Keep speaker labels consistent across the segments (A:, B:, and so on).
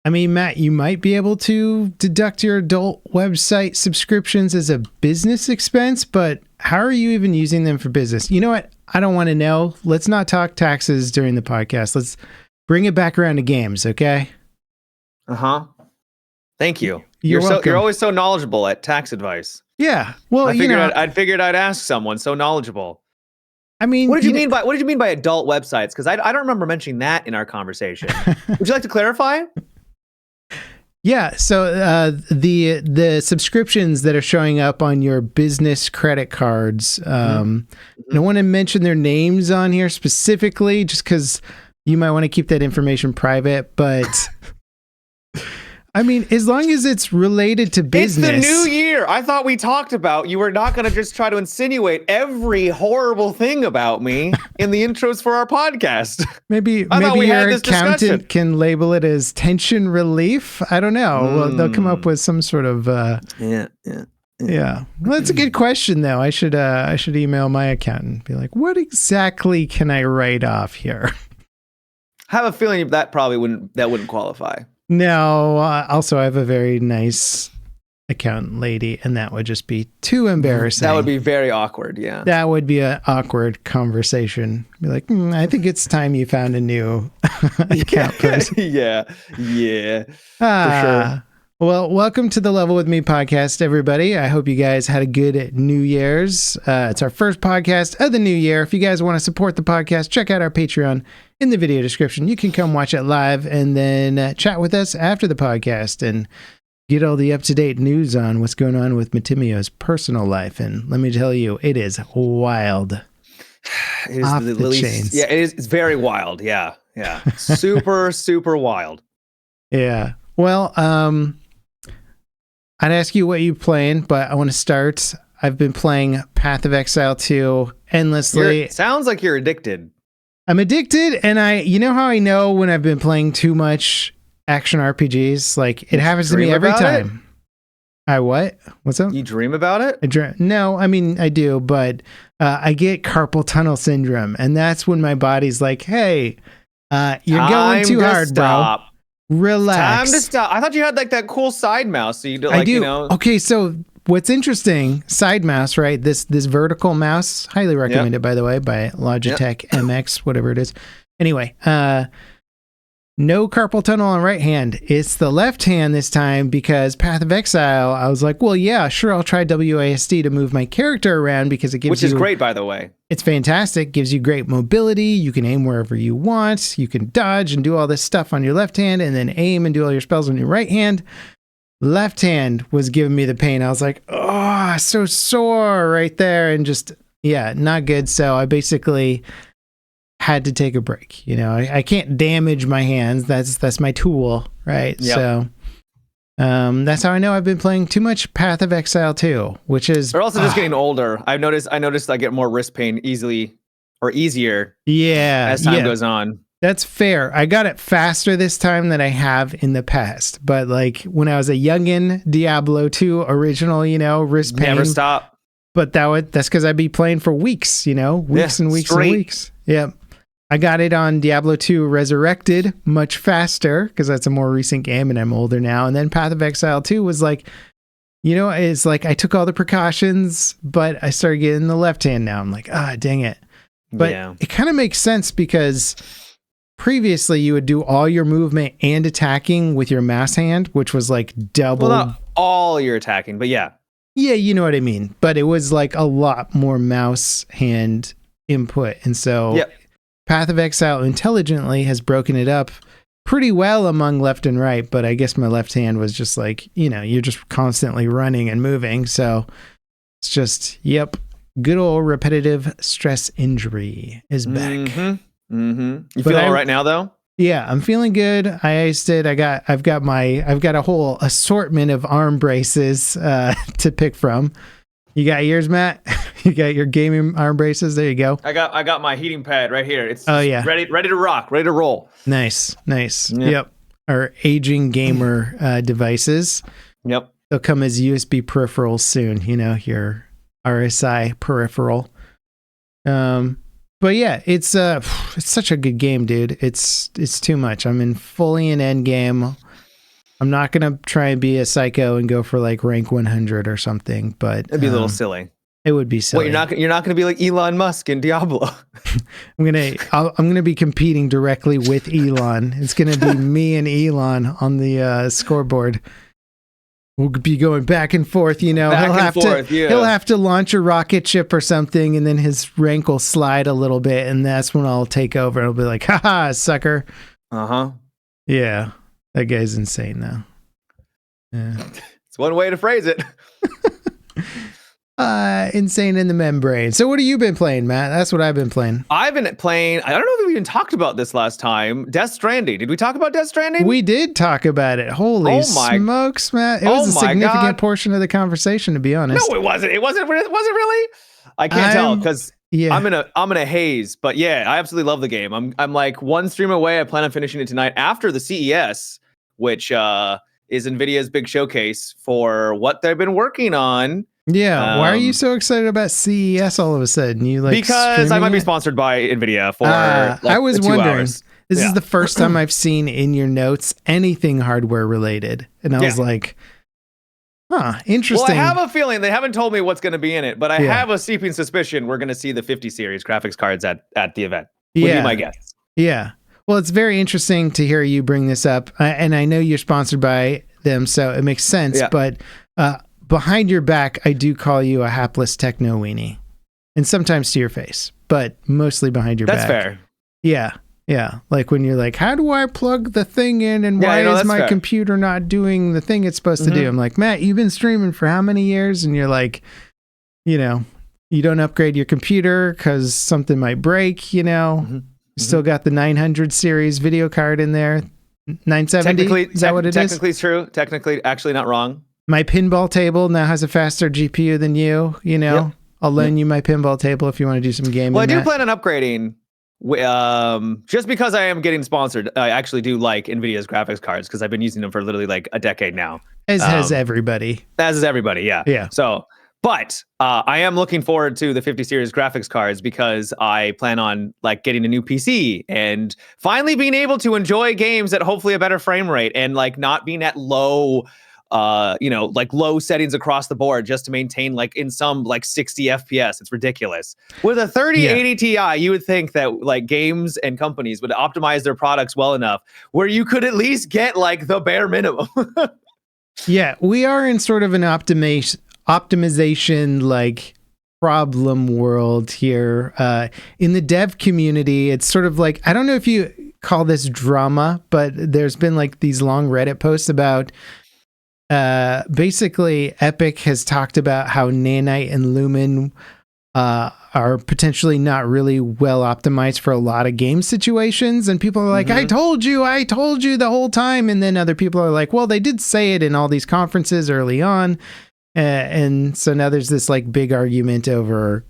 A: I mean, Matt, you might be able to deduct your adult website subscriptions as a business expense, but how are you even using them for business? You know what? I don't want to know. Let's not talk taxes during the podcast. Let's bring it back around to games, okay?
B: Uh-huh. Thank you.
A: You're welcome.
B: You're always so knowledgeable at tax advice.
A: Yeah. Well,
B: I figured I'd ask someone so knowledgeable.
A: I mean,
B: what did you mean by adult websites? Because I don't remember mentioning that in our conversation. Would you like to clarify?
A: Yeah, so the subscriptions that are showing up on your business credit cards, I don't want to mention their names on here specifically, just because you might want to keep that information private. But I mean, as long as it's related to business.
B: It's the new year. I thought we talked about you were not going to just try to insinuate every horrible thing about me in the intros for our podcast.
A: Maybe your accountant can label it as tension relief. I don't know. Well, they'll come up with some sort of yeah. Well, that's a good question, though. I should email my accountant and be like, what exactly can I write off here?
B: I have a feeling that wouldn't qualify.
A: No, also I have a very nice accountant lady, and that would just be too embarrassing.
B: That would be very awkward, yeah.
A: That would be an awkward conversation. Be like, I think it's time you found a new account person.
B: Yeah, for sure.
A: Well, welcome to the Level With Me podcast, everybody. I hope you guys had a good New Year's. It's our first podcast of the new year. If you guys want to support the podcast, check out our Patreon in the video description. You can come watch it live and then chat with us after the podcast and get all the up-to-date news on what's going on with Matimio's personal life. And let me tell you, it is wild.
B: It is off the chains. Yeah, it is. It's very wild. Yeah. Super, super wild.
A: Yeah. Well, I'd ask you what you're playing, but I want to start. I've been playing Path of Exile 2 endlessly.
B: Sounds like you're addicted.
A: I'm addicted, and you know how I know when I've been playing too much action RPGs? Like, it happens to me every time. I what? What's up?
B: You dream about it?
A: No, I mean, I do, but I get carpal tunnel syndrome, and that's when my body's like, hey, you're going too hard, bro. Relax.
B: Time to stop. I thought you had like that cool side mouse. So you do, like,
A: I do. Okay, so what's interesting, side mouse, right? This vertical mouse, highly recommended, by the way, by Logitech MX, whatever it is. Anyway, no carpal tunnel on right hand. It's the left hand this time because Path of Exile, I was like, well, yeah, sure, I'll try WASD to move my character around because it gives
B: Which is great, by the way.
A: It's fantastic. Gives you great mobility. You can aim wherever you want. You can dodge and do all this stuff on your left hand and then aim and do all your spells on your right hand. Left hand was giving me the pain. I was like, oh, so sore right there. And just, not good. So I basically had to take a break. I can't damage my hands. That's my tool, right? Yep. So that's how I know I've been playing too much Path of Exile 2, which is...
B: They're also just getting older. I noticed I get more wrist pain easier as time goes on.
A: That's fair. I got it faster this time than I have in the past. But like when I was a youngin', Diablo 2 original, wrist pain.
B: Never stop.
A: But that's because I'd be playing for weeks, weeks and weeks and weeks. Yep. I got it on Diablo 2 Resurrected much faster because that's a more recent game and I'm older now. And then Path of Exile 2 was like, it's like I took all the precautions, but I started getting the left hand now. I'm like, dang it. But it kind of makes sense because previously you would do all your movement and attacking with your mouse hand, which was like double.
B: Well, not all your attacking, but yeah.
A: Yeah, you know what I mean. But it was like a lot more mouse hand input. And so... Yep. Path of Exile intelligently has broken it up pretty well among left and right, but I guess my left hand was just like, you're just constantly running and moving. So it's just, good old repetitive stress injury is back.
B: Mm-hmm. You feel all right now, though?
A: Yeah, I'm feeling good. I iced it. I've got a whole assortment of arm braces to pick from. You got yours, Matt? You got your gaming arm braces? There you go.
B: I got my heating pad right here. It's ready to rock, ready to roll.
A: Nice. Yep. Our aging gamer devices.
B: Yep.
A: They'll come as USB peripherals soon, your RSI peripheral. But yeah, it's such a good game, dude. It's too much. I'm fully in end game. I'm not gonna try and be a psycho and go for like rank 100 or something, but
B: It'd be a little silly.
A: It would be silly.
B: Wait, you're not gonna be like Elon Musk in Diablo.
A: I'm gonna be competing directly with Elon. It's gonna be me and Elon on the scoreboard. We'll be going back and forth, you know. He'll have to launch a rocket ship or something, and then his rank will slide a little bit, and that's when I'll take over. It'll be like, haha, sucker.
B: Uh-huh.
A: Yeah. That guy's insane though. Yeah.
B: It's one way to phrase it.
A: Insane in the membrane. So what have you been playing, Matt? That's what I've been playing.
B: I've been playing, I don't know if we even talked about this last time, Death Stranding. Did we talk about Death Stranding?
A: We did talk about it. Holy smokes, Matt. It was a significant portion of the conversation, to be honest.
B: No, it wasn't. Was it really? I can't tell because I'm in a haze. But yeah, I absolutely love the game. I'm like one stream away. I plan on finishing it tonight after the CES, which is NVIDIA's big showcase for what they've been working on.
A: Yeah, why are you so excited about CES all of a sudden? You like
B: because I might be sponsored by NVIDIA for
A: I was wondering.
B: 2 hours.
A: This is the first time I've seen in your notes anything hardware related. And I was like, interesting.
B: Well, I have a feeling they haven't told me what's going to be in it, but I have a seeping suspicion we're going to see the 50 series graphics cards at the event. Would be my guess.
A: Yeah. Well, it's very interesting to hear you bring this up. And I know you're sponsored by them, so it makes sense. Yeah. But behind your back, I do call you a hapless techno weenie. And sometimes to your face, but mostly behind your back.
B: That's fair.
A: Yeah. Yeah. Like when you're like, how do I plug the thing in? And why is my computer not doing the thing it's supposed to do? I'm like, Matt, you've been streaming for how many years? And you're like, you know, you don't upgrade your computer because something might break, you know. You still got the 900 series video card in there. 970? Is that what it is?
B: Technically true. Technically, actually not wrong.
A: My pinball table now has a faster GPU than you, you know. Yep. I'll loan you my pinball table if you want to do some gaming.
B: Well, I do plan on upgrading. Just because I am getting sponsored, I actually do like NVIDIA's graphics cards because I've been using them for literally like a decade now.
A: As has everybody.
B: As is everybody, yeah.
A: Yeah.
B: So, but I am looking forward to the 50 series graphics cards because I plan on like getting a new PC and finally being able to enjoy games at hopefully a better frame rate and like not being at low like low settings across the board just to maintain like in some like 60 FPS. It's ridiculous. With a 3080 Ti, you would think that like games and companies would optimize their products well enough where you could at least get like the bare minimum.
A: Yeah, we are in sort of an optimization like problem world here. In the dev community, it's sort of like, I don't know if you call this drama, but there's been like these long Reddit posts about basically Epic has talked about how Nanite and Lumen are potentially not really well optimized for a lot of game situations, and people are like, I told you the whole time, and then other people are like, well, they did say it in all these conferences early on. And so now there's this like big argument over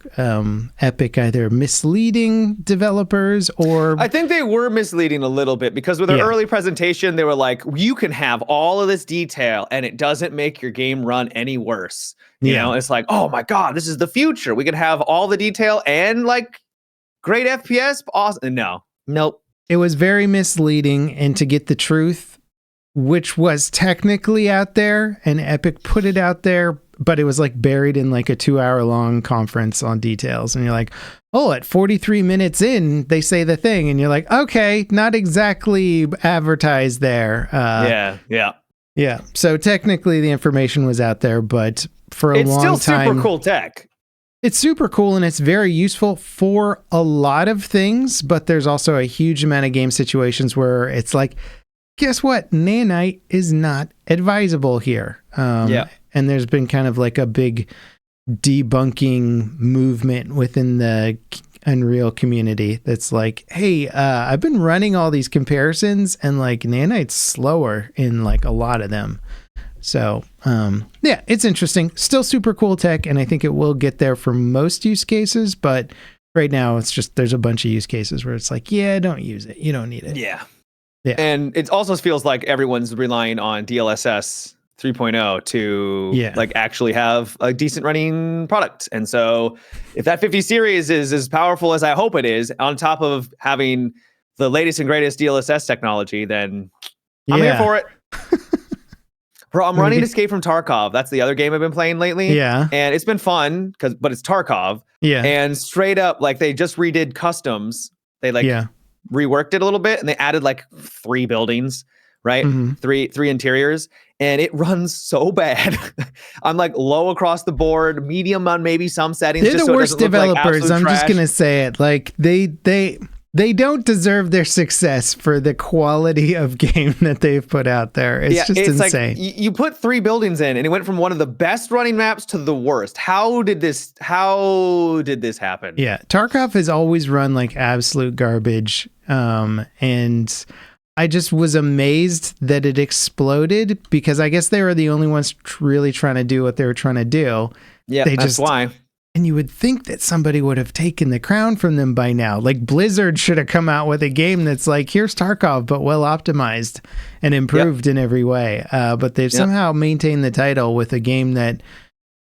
A: Epic either misleading developers or...
B: I think they were misleading a little bit because with their early presentation, they were like, you can have all of this detail and it doesn't make your game run any worse. You know, it's like, oh my God, this is the future. We can have all the detail and like great FPS. Awesome. Nope.
A: It was very misleading, and to get the truth, which was technically out there, and Epic put it out there, but it was like buried in like a 2-hour-long conference on details. And you're like, oh, at 43 minutes in, they say the thing. And you're like, okay, not exactly advertised there. Yeah. So technically the information was out there, but for a long time... It's still
B: super cool tech.
A: It's super cool, and it's very useful for a lot of things, but there's also a huge amount of game situations where it's like, guess what? Nanite is not advisable here. And there's been kind of like a big debunking movement within the Unreal community that's like, hey, I've been running all these comparisons, and like Nanite's slower in like a lot of them. So, it's interesting. Still super cool tech, and I think it will get there for most use cases, but right now it's just there's a bunch of use cases where it's like, don't use it. You don't need it.
B: Yeah. And it also feels like everyone's relying on DLSS 3.0 to like actually have a decent running product. And so if that 50 series is as powerful as I hope it is, on top of having the latest and greatest DLSS technology, then I'm here for it. Bro, I'm running Escape from Tarkov. That's the other game I've been playing lately.
A: Yeah.
B: And it's been fun but it's Tarkov.
A: Yeah.
B: And straight up, like they just redid customs. They like reworked it a little bit and they added like 3 buildings, right? Three interiors. And it runs so bad. I'm like low across the board, medium on maybe some settings.
A: They're
B: just
A: the
B: so
A: worst developers. I'm just gonna say it. Like they don't deserve their success for the quality of game that they've put out there. It's just insane.
B: Like you put 3 buildings in and it went from one of the best running maps to the worst. How did this happen?
A: Yeah. Tarkov has always run like absolute garbage. And I just was amazed that it exploded because I guess they were the only ones really trying to do what they were trying to do.
B: Yeah, that's why.
A: And you would think that somebody would have taken the crown from them by now. Like Blizzard should have come out with a game that's like, here's Tarkov, but well optimized and improved in every way. But they've somehow maintained the title with a game that,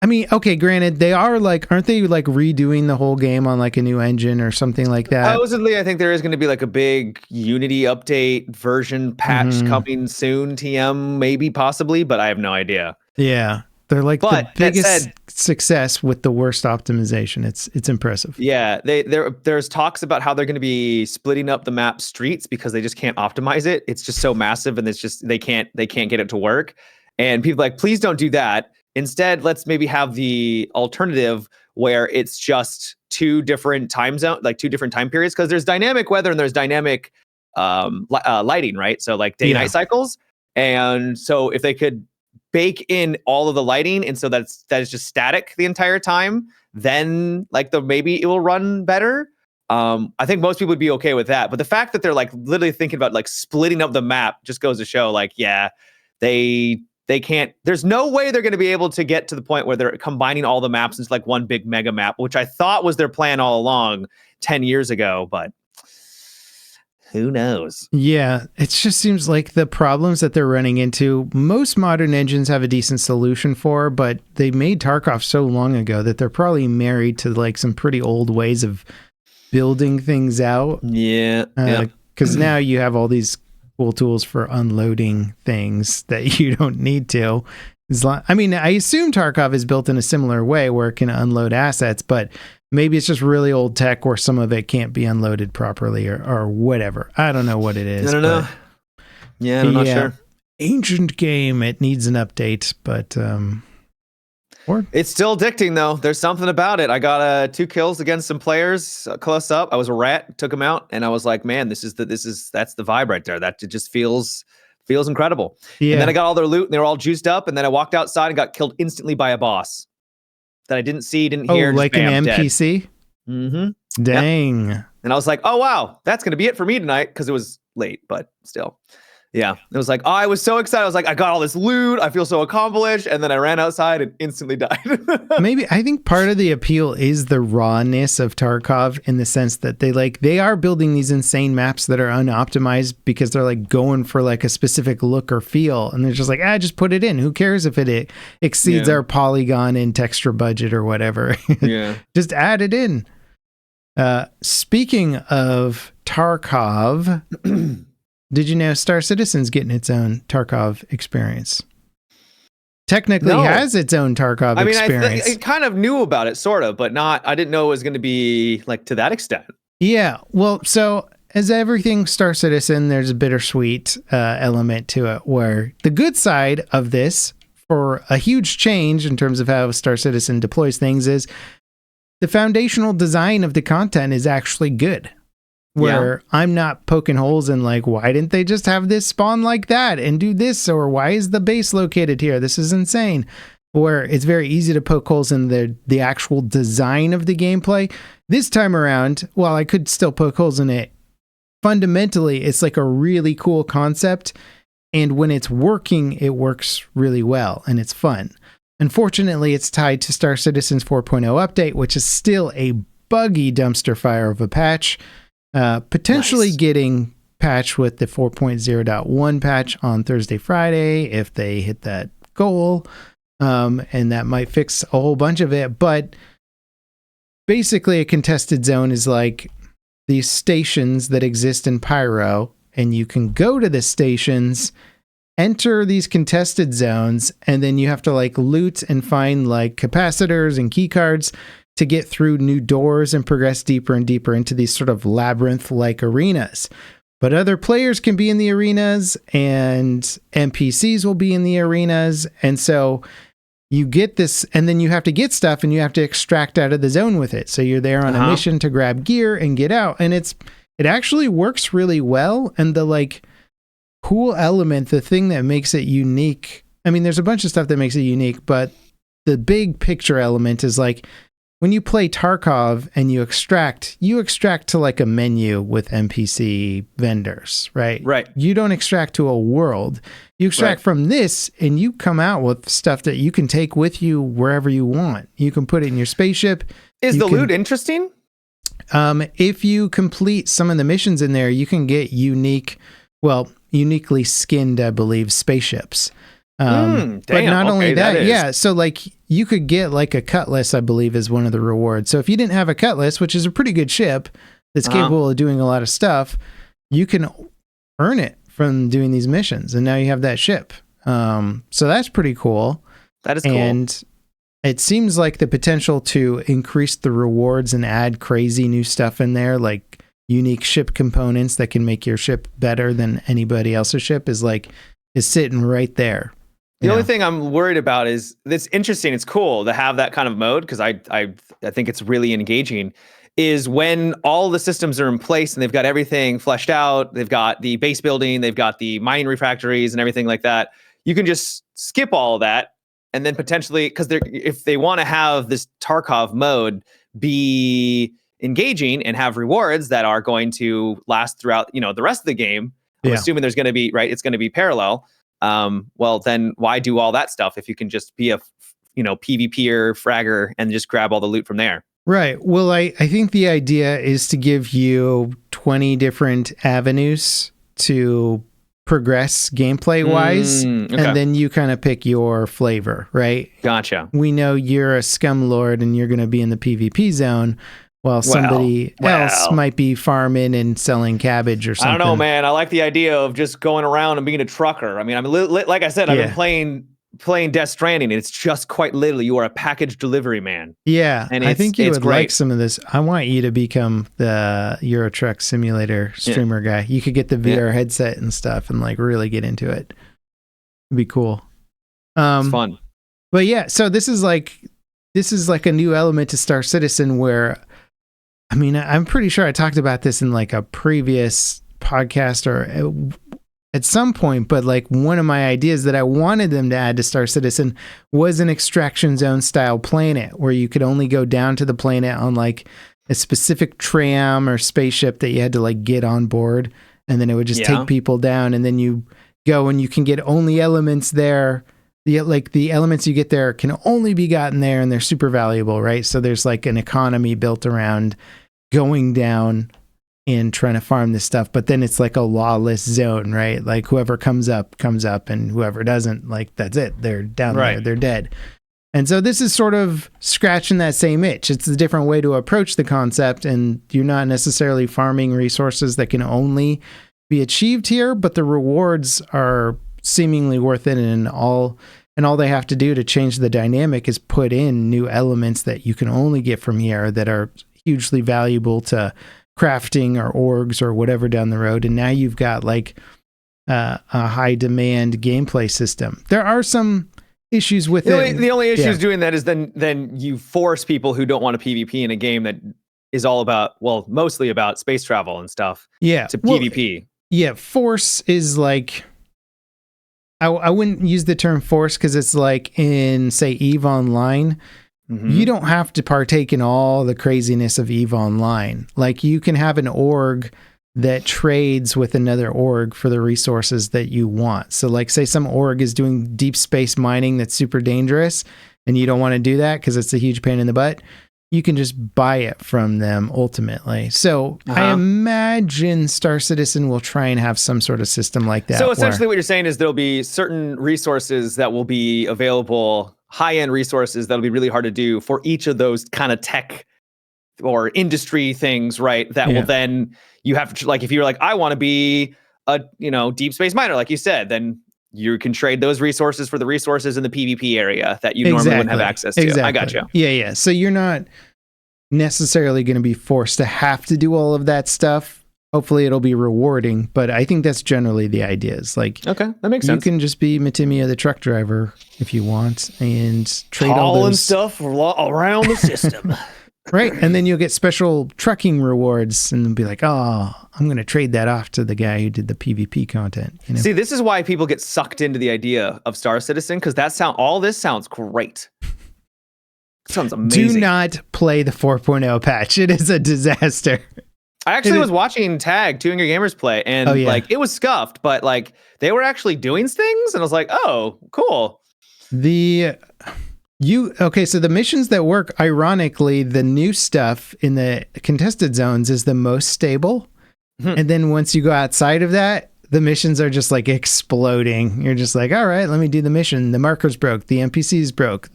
A: I mean, okay, granted, they are like, aren't they like redoing the whole game on like a new engine or something like that?
B: Supposedly, I think there is going to be like a big Unity update version patch coming soon, TM, maybe, possibly, but I have no idea.
A: Yeah. They're like the biggest success with the worst optimization. It's impressive.
B: Yeah, there's talks about how they're going to be splitting up the map streets because they just can't optimize it. It's just so massive, and it's just they can't get it to work. And people are like, please don't do that. Instead, let's maybe have the alternative where it's just 2 different time zone, like 2 different time periods, because there's dynamic weather and there's dynamic lighting, right? So like day-night cycles, and so if they could bake in all of the lighting and so that is just static the entire time, then like maybe it will run better. I think most people would be okay with that, but the fact that they're like literally thinking about like splitting up the map just goes to show like, yeah, they can't, there's no way they're going to be able to get to the point where they're combining all the maps into like one big mega map, which I thought was their plan all along 10 years ago, but who knows?
A: Yeah, it just seems like the problems that they're running into, most modern engines have a decent solution for, but they made Tarkov so long ago that they're probably married to like some pretty old ways of building things out.
B: Yeah.
A: Because now you have all these cool tools for unloading things that you don't need to. I mean, I assume Tarkov is built in a similar way where it can unload assets, but maybe it's just really old tech where some of it can't be unloaded properly or whatever. I don't know what it is.
B: I don't know. Yeah, I'm not sure.
A: Ancient game. It needs an update, but
B: it's still addicting though. There's something about it. I got 2 kills against some players close up. I was a rat, took them out, and I was like, man, that's the vibe right there. That it just feels incredible. Yeah. And then I got all their loot and they were all juiced up, and then I walked outside and got killed instantly by a boss that I didn't see, didn't hear.
A: Like an NPC?
B: Mm-hmm.
A: Dang.
B: Yep. And I was like, oh, wow, that's going to be it for me tonight, because it was late, but still. Yeah. It was like, oh, I was so excited. I was like, I got all this loot. I feel so accomplished. And then I ran outside and instantly died.
A: Maybe, I think part of the appeal is the rawness of Tarkov, in the sense that they are building these insane maps that are unoptimized because they're like going for like a specific look or feel. And they're just like, just put it in. Who cares if it exceeds our polygon and texture budget or whatever?
B: Yeah.
A: Just add it in. Speaking of Tarkov, did you know Star Citizen's getting its own Tarkov experience? Technically has its own Tarkov experience.
B: I kind of knew about it, sort of, but I didn't know it was going to be like to that extent.
A: Yeah. Well, so as everything Star Citizen, there's a bittersweet element to it, where the good side of this, for a huge change in terms of how Star Citizen deploys things, is the foundational design of the content is actually good. Where I'm not poking holes in like, why didn't they just have this spawn like that and do this? Or why is the base located here? This is insane. Where it's very easy to poke holes in the actual design of the gameplay. This time around, while I could still poke holes in it, fundamentally, it's like a really cool concept. And when it's working, it works really well and it's fun. Unfortunately, it's tied to Star Citizen's 4.0 update, which is still a buggy dumpster fire of a patch. Potentially getting patched with the 4.0.1 patch on Thursday, Friday, if they hit that goal. And that might fix a whole bunch of it. But basically, a contested zone is like these stations that exist in Pyro, and you can go to the stations enter these contested zones, and then you have to like loot and find like capacitors and key cards to get through new doors and progress deeper and deeper into these sort of labyrinth-like arenas. But other players can be in the arenas, and NPCs will be in the arenas, and so you get this, and then you have to get stuff, and you have to extract out of the zone with it. So you're there on a mission to grab gear and get out, and it actually works really well. And the like cool element, the thing that makes it unique, I mean, there's a bunch of stuff that makes it unique, but the big picture element is like when you play Tarkov and you extract to like a menu with NPC vendors, right?
B: Right.
A: You don't extract to a world. You extract from this, and you come out with stuff that you can take with you wherever you want. You can put it in your spaceship.
B: Is the loot interesting?
A: If you complete some of the missions in there, you can get uniquely skinned, I believe, spaceships. But not only that, so like you could get like a cutlass, I believe, is one of the rewards. So if you didn't have a cutlass, which is a pretty good ship that's capable of doing a lot of stuff, you can earn it from doing these missions, and now you have that ship. So that's pretty cool.
B: That is cool.
A: And it seems like the potential to increase the rewards and add crazy new stuff in there, like unique ship components that can make your ship better than anybody else's ship, is sitting right there.
B: The only thing I'm worried about is it's interesting. It's cool to have that kind of mode because I think it's really engaging. Is when all the systems are in place and they've got everything fleshed out. They've got the base building, they've got the mining refractories and everything like that. You can just skip all of that and then potentially, because if they want to have this Tarkov mode be engaging and have rewards that are going to last throughout, the rest of the game. I'm assuming there's going to be, right, it's going to be parallel. Well, then why do all that stuff if you can just be a, PvPer fragger and just grab all the loot from there?
A: Right. Well, I think the idea is to give you 20 different avenues to progress gameplay wise, and then you kind of pick your flavor, right?
B: Gotcha.
A: We know you're a scum lord and you're going to be in the PvP zone, while somebody else might be farming and selling cabbage or something.
B: I don't know, man. I like the idea of just going around and being a trucker. I mean, like I said, I've been playing Death Stranding, and it's just quite literally you are a package delivery man.
A: Yeah, and I think you would
B: great.
A: like some of this. I want you to become the Euro Truck Simulator streamer guy. You could get the VR headset and stuff and like really get into it. It'd be cool.
B: It's fun.
A: But yeah, so this is like a new element to Star Citizen where, I mean, I'm pretty sure I talked about this in like a previous podcast or at some point, but like one of my ideas that I wanted them to add to Star Citizen was an extraction zone style planet where you could only go down to the planet on like a specific tram or spaceship that you had to like get on board, and then it would just take people down, and then you go and you can get only elements there. The elements you get there can only be gotten there, and they're super valuable, right? So there's like an economy built around going down and trying to farm this stuff, but then it's like a lawless zone, right? Like whoever comes up, and whoever doesn't, like that's it. They're down there, they're dead. And so this is sort of scratching that same itch. It's a different way to approach the concept, and you're not necessarily farming resources that can only be achieved here, but the rewards are seemingly worth it, and all they have to do to change the dynamic is put in new elements that you can only get from here that are hugely valuable to crafting or orgs or whatever down the road. And now you've got like a high demand gameplay system. There are some issues with it.
B: The only issue is doing that is then you force people who don't want to PvP in a game that is all about, well, mostly about space travel and stuff.
A: Yeah.
B: To PvP.
A: Yeah. Force is like, I wouldn't use the term force because it's like in, say, EVE Online. You don't have to partake in all the craziness of EVE Online. Like you can have an org that trades with another org for the resources that you want. So like say some org is doing deep space mining that's super dangerous and you don't want to do that because it's a huge pain in the butt. You can just buy it from them ultimately. So I imagine Star Citizen will try and have some sort of system like that.
B: So essentially what you're saying is there'll be certain resources that will be available, high-end resources that'll be really hard to do for each of those kind of tech or industry things, right? That will then, you have to, like, if you're like, I want to be a, deep space miner, like you said, then you can trade those resources for the resources in the PvP area that you normally wouldn't have access to.
A: Exactly.
B: I got you.
A: Yeah. So you're not necessarily going to be forced to have to do all of that stuff. Hopefully it'll be rewarding, but I think that's generally the idea. Is like,
B: okay, that makes sense.
A: You can just be Matimia the truck driver if you want and trade all those
B: and stuff around the system.
A: Right. And then you'll get special trucking rewards and be like, oh, I'm going to trade that off to the guy who did the PvP content. You know?
B: See, this is why people get sucked into the idea of Star Citizen, because all this sounds great. Sounds amazing.
A: Do not play the 4.0 patch. It is a disaster.
B: I actually was watching Tag, 2 Angry Gamers play, and like it was scuffed, but like they were actually doing things, and I was like, oh, cool.
A: So the missions that work, ironically, the new stuff in the contested zones is the most stable. And then once you go outside of that, the missions are just like exploding. You're just like, all right, let me do the mission. The markers broke, the NPCs broke,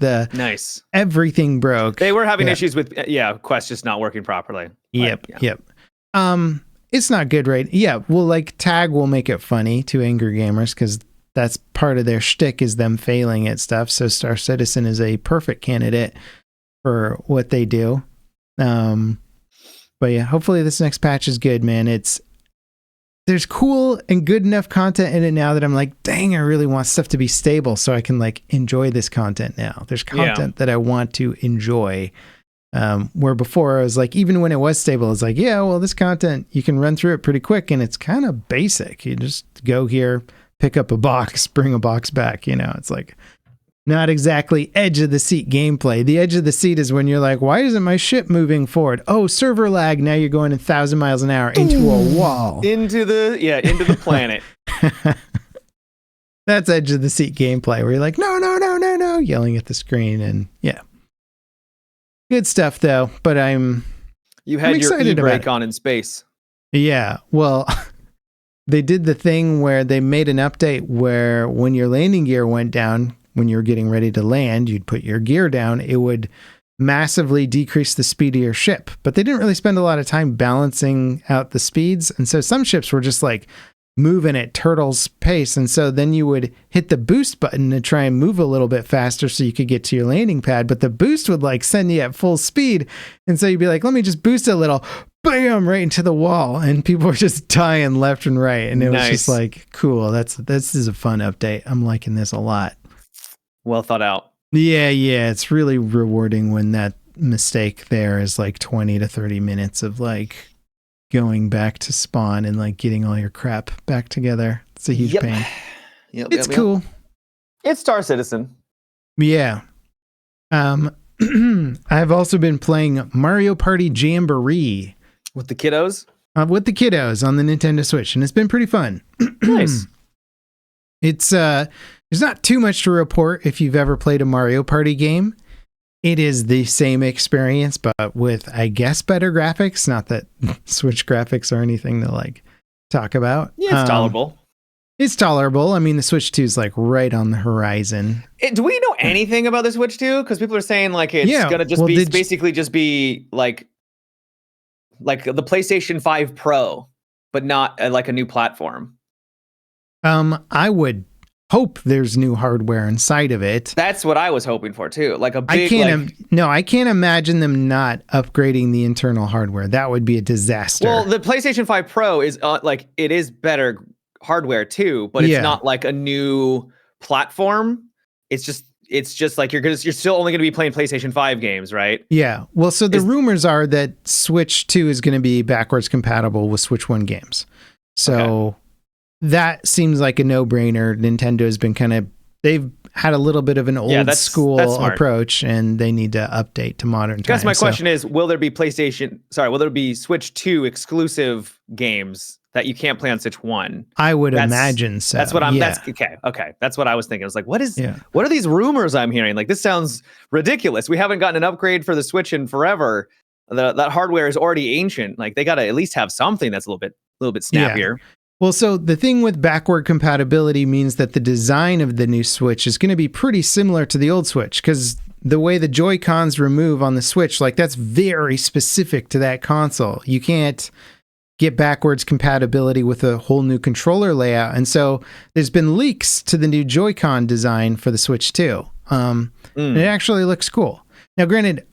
A: everything broke.
B: They were having issues with Quest just not working properly.
A: Yep. It's not good, right? Yeah, well, like Tag will make it funny to Angry Gamers because that's part of their shtick is them failing at stuff. So Star Citizen is a perfect candidate for what they do. But yeah, hopefully this next patch is good, man. There's cool and good enough content in it now that I'm like, dang, I really want stuff to be stable so I can like enjoy this content now. There's content that I want to enjoy. Where before I was like, even when it was stable, I was like, yeah, well, this content, you can run through it pretty quick and it's kind of basic. You just go here, pick up a box, bring a box back. It's like not exactly edge of the seat gameplay. The edge of the seat is when you're like, why isn't my ship moving forward? Oh, server lag. Now you're going 1,000 miles an hour into a wall.
B: Into the planet.
A: That's edge of the seat gameplay where you're like, no, yelling at the screen. And yeah. Good stuff though, but
B: you had your e-brake on in space.
A: Yeah, well, they did the thing where they made an update where when your landing gear went down, when you were getting ready to land, you'd put your gear down, it would massively decrease the speed of your ship. But they didn't really spend a lot of time balancing out the speeds, and so some ships were just like moving at turtle's pace, and so then you would hit the boost button to try and move a little bit faster so you could get to your landing pad, but the boost would like send you at full speed, and so you'd be like, let me just boost a little, bam, right into the wall, and people were just dying left and right, and it was just like, cool, this is a fun update. I'm liking this a lot.
B: Well thought out.
A: Yeah, it's really rewarding when that mistake there is like 20 to 30 minutes of like going back to spawn and like getting all your crap back together. It's a huge pain. It's cool.
B: It's Star Citizen.
A: Yeah. I've also been playing Mario Party Jamboree
B: with the kiddos.
A: With the kiddos on the Nintendo Switch, and it's been pretty fun.
B: Nice.
A: It's there's not too much to report if you've ever played a Mario Party game. It is the same experience, but with, I guess, better graphics. Not that Switch graphics are anything to like talk about.
B: Yeah, it's tolerable.
A: It's tolerable. I mean, the Switch 2 is like right on the horizon.
B: Do we know anything about the Switch 2? Because people are saying like it's gonna just be like the PlayStation 5 Pro, but not like a new platform.
A: I would hope there's new hardware inside of it.
B: That's what I was hoping for too. Like a big.
A: I can't imagine them not upgrading the internal hardware. That would be a disaster.
B: Well, the PlayStation 5 Pro is it is better hardware too, but it's not like a new platform. It's just like you're still only going to be playing PlayStation 5 games, right?
A: Yeah. Well, so the rumors are that Switch 2 is going to be backwards compatible with Switch 1 games. So that seems like a no-brainer. Nintendo has been they've had a little bit of an old school approach, and they need to update to modern times.
B: Guess my question is, will there be Switch 2 exclusive games that you can't play on Switch 1?
A: I would imagine so.
B: That's what okay. That's what I was thinking. I was like, what are these rumors I'm hearing? Like, this sounds ridiculous. We haven't gotten an upgrade for the Switch in forever. That hardware is already ancient. Like, they got to at least have something that's a little bit snappier.
A: Yeah. Well, so the thing with backward compatibility means that the design of the new Switch is going to be pretty similar to the old Switch, because the way the Joy-Cons remove on the Switch, like that's very specific to that console. You can't get backwards compatibility with a whole new controller layout. And so there's been leaks to the new Joy-Con design for the Switch 2. And it actually looks cool. Now, granted,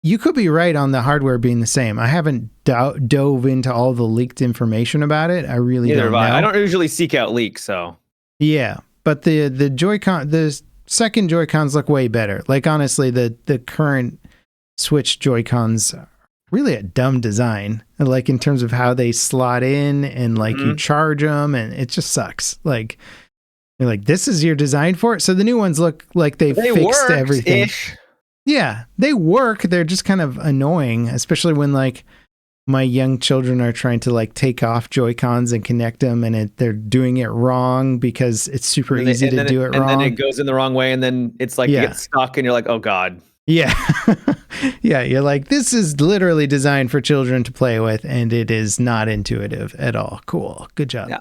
A: you could be right on the hardware being the same. I haven't dove into all the leaked information about it. I really don't know.
B: I don't usually seek out leaks, so.
A: Yeah, but the Joy-Con, the second Joy-Cons look way better. Like, honestly, the current Switch Joy-Cons are really a dumb design. Like, in terms of how they slot in and, like, you charge them, and it just sucks. Like, you're like, this is your design for it? So the new ones look like they fixed everything. Yeah, they work. They're just kind of annoying, especially when, like, my young children are trying to, like, take off Joy-Cons and connect them, and they're doing it wrong because it's super easy to do it wrong.
B: And then it goes in the wrong way, and then it's like you get stuck, and you're like, oh, God.
A: Yeah. Yeah, you're like, this is literally designed for children to play with, and it is not intuitive at all. Cool. Good job. Yeah.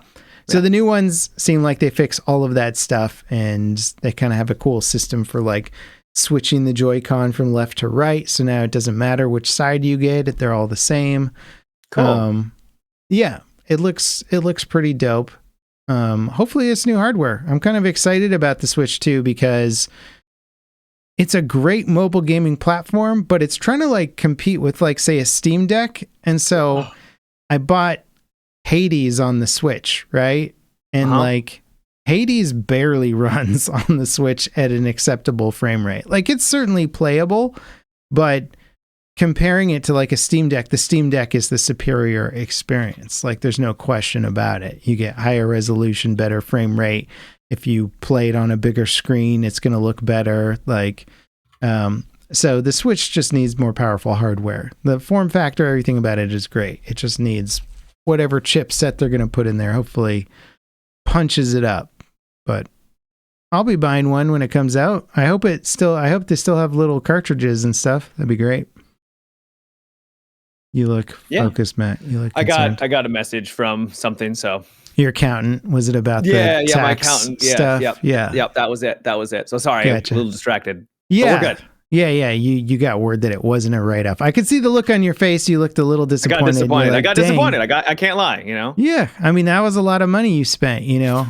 A: So the new ones seem like they fix all of that stuff, and they kind of have a cool system for, like, switching the Joy-Con from left to right. So now it doesn't matter which side you get. They're all the same.
B: Cool.
A: Yeah, it looks pretty dope. Hopefully it's new hardware. I'm kind of excited about the Switch 2 because it's a great mobile gaming platform, but it's trying to, like, compete with, like, say, a Steam Deck. And so I bought Hades on the Switch, right? And like, Hades barely runs on the Switch at an acceptable frame rate. Like, it's certainly playable, but comparing it to, like, a Steam Deck, the Steam Deck is the superior experience. Like, there's no question about it. You get higher resolution, better frame rate. If you play it on a bigger screen, it's going to look better. Like, so the Switch just needs more powerful hardware. The form factor, everything about it is great. It just needs whatever chipset they're going to put in there. Hopefully punches it up. But I'll be buying one when it comes out. I hope they still have little cartridges and stuff. That'd be great. You look focused, Matt. You look concerned.
B: I got a message from something, so.
A: Your accountant, was it about the tax
B: my accountant
A: stuff?
B: Yep, that was it. So sorry,
A: gotcha.
B: I'm a little distracted.
A: Yeah.
B: But we're good.
A: Yeah. You got word that it wasn't a write-off. I could see the look on your face. You looked a little disappointed.
B: I got disappointed. I can't lie, you know?
A: Yeah. I mean, that was a lot of money you spent, you know?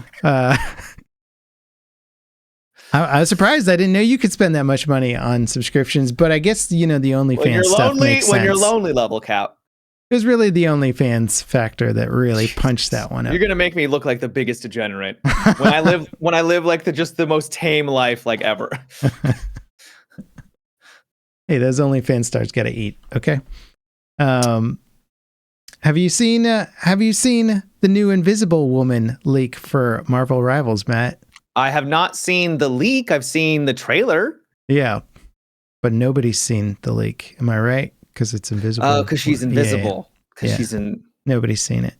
A: I was surprised. I didn't know you could spend that much money on subscriptions, but I guess, you know, the OnlyFans stuff makes sense.
B: When you're lonely level, Cap.
A: It was really the OnlyFans factor that really punched that one up.
B: You're gonna make me look like the biggest degenerate when I live like the most tame life like ever.
A: Hey, those OnlyFans stars gotta eat. Okay. Have you seen the new Invisible Woman leak for Marvel Rivals, Matt?
B: I have not seen the leak. I've seen the trailer.
A: Yeah, but nobody's seen the leak. Am I right? Because it's invisible.
B: Oh, because she's invisible.
A: Yeah.
B: She's in.
A: Nobody's seen it.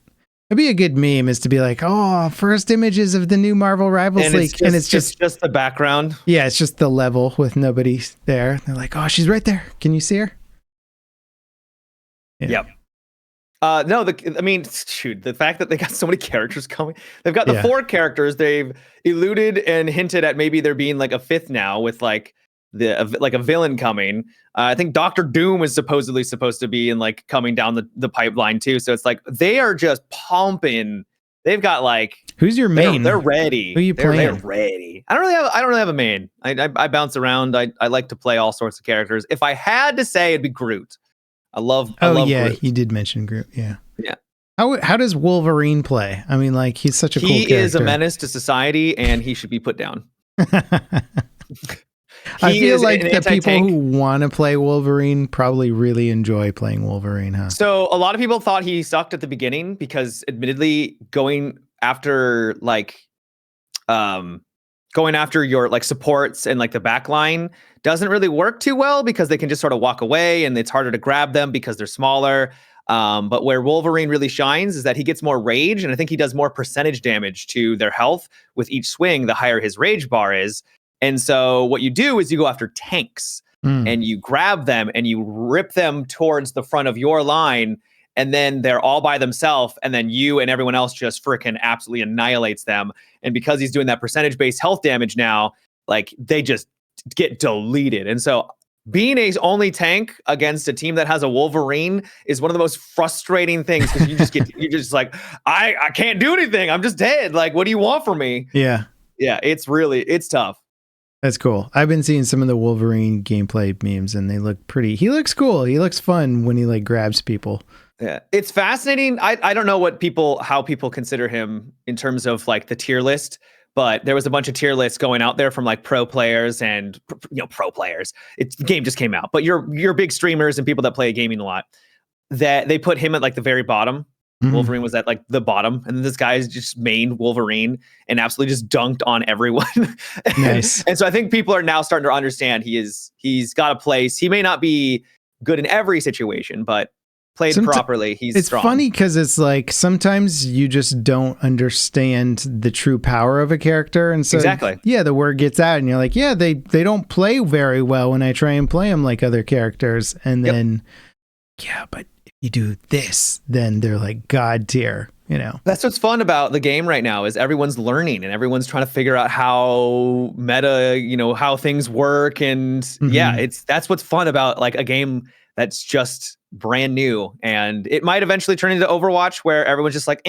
A: It'd be a good meme is to be like, oh, first images of the new Marvel Rivals leak. And it's just
B: the background.
A: Yeah, it's just the level with nobody there. They're like, oh, she's right there. Can you see her?
B: Yeah. Yep. No, the fact that they got so many characters coming. They've got the 4 characters. They've alluded and hinted at maybe there being like a 5th now with like a villain coming. I think Doctor Doom is supposedly supposed to be in like coming down the pipeline too. So it's like they are just pumping. They've got like,
A: who's your main?
B: They're ready.
A: Who are you playing?
B: They're ready. I don't really have a main. I bounce around. I like to play all sorts of characters. If I had to say, it'd be Groot. I love Groot.
A: You did mention Groot. Yeah.
B: Yeah.
A: How does Wolverine play? I mean, like, he's such a cool character.
B: He is a menace to society, and he should be put down.
A: I feel like the people who want to play Wolverine probably really enjoy playing Wolverine, huh?
B: So a lot of people thought he sucked at the beginning because, admittedly, going after your like supports and like the back line doesn't really work too well because they can just sort of walk away and it's harder to grab them because they're smaller. But where Wolverine really shines is that he gets more rage, and I think he does more percentage damage to their health with each swing, the higher his rage bar is. And so what you do is you go after tanks and you grab them and you rip them towards the front of your line, and then they're all by themselves, and then you and everyone else just freaking absolutely annihilates them. And because he's doing that percentage-based health damage now, like they just get deleted. And so being a only tank against a team that has a Wolverine is one of the most frustrating things because you're just like, I can't do anything. I'm just dead. Like, what do you want from me?
A: Yeah.
B: Yeah, it's tough.
A: That's cool. I've been seeing some of the Wolverine gameplay memes and they look pretty. He looks cool. He looks fun when he like grabs people.
B: Yeah, it's fascinating. I don't know how people consider him in terms of like the tier list, but there was a bunch of tier lists going out there from like pro players and pro players. The game just came out, but your big streamers and people that play gaming a lot, that they put him at like the very bottom. Mm-hmm. Wolverine was at like the bottom, and then this guy is just main Wolverine and absolutely just dunked on everyone.
A: Nice.
B: And so I think people are now starting to understand he's got a place. He may not be good in every situation, but played properly, he's strong.
A: It's funny because it's like sometimes you just don't understand the true power of a character, and so
B: exactly,
A: yeah, the word gets out, and you're like, yeah, they don't play very well when I try and play them like other characters, and then yeah, but if you do this, then they're like god tier.
B: That's what's fun about the game right now is everyone's learning and everyone's trying to figure out how meta, how things work, and that's what's fun about like a game that's just brand new, and it might eventually turn into Overwatch where everyone's just like,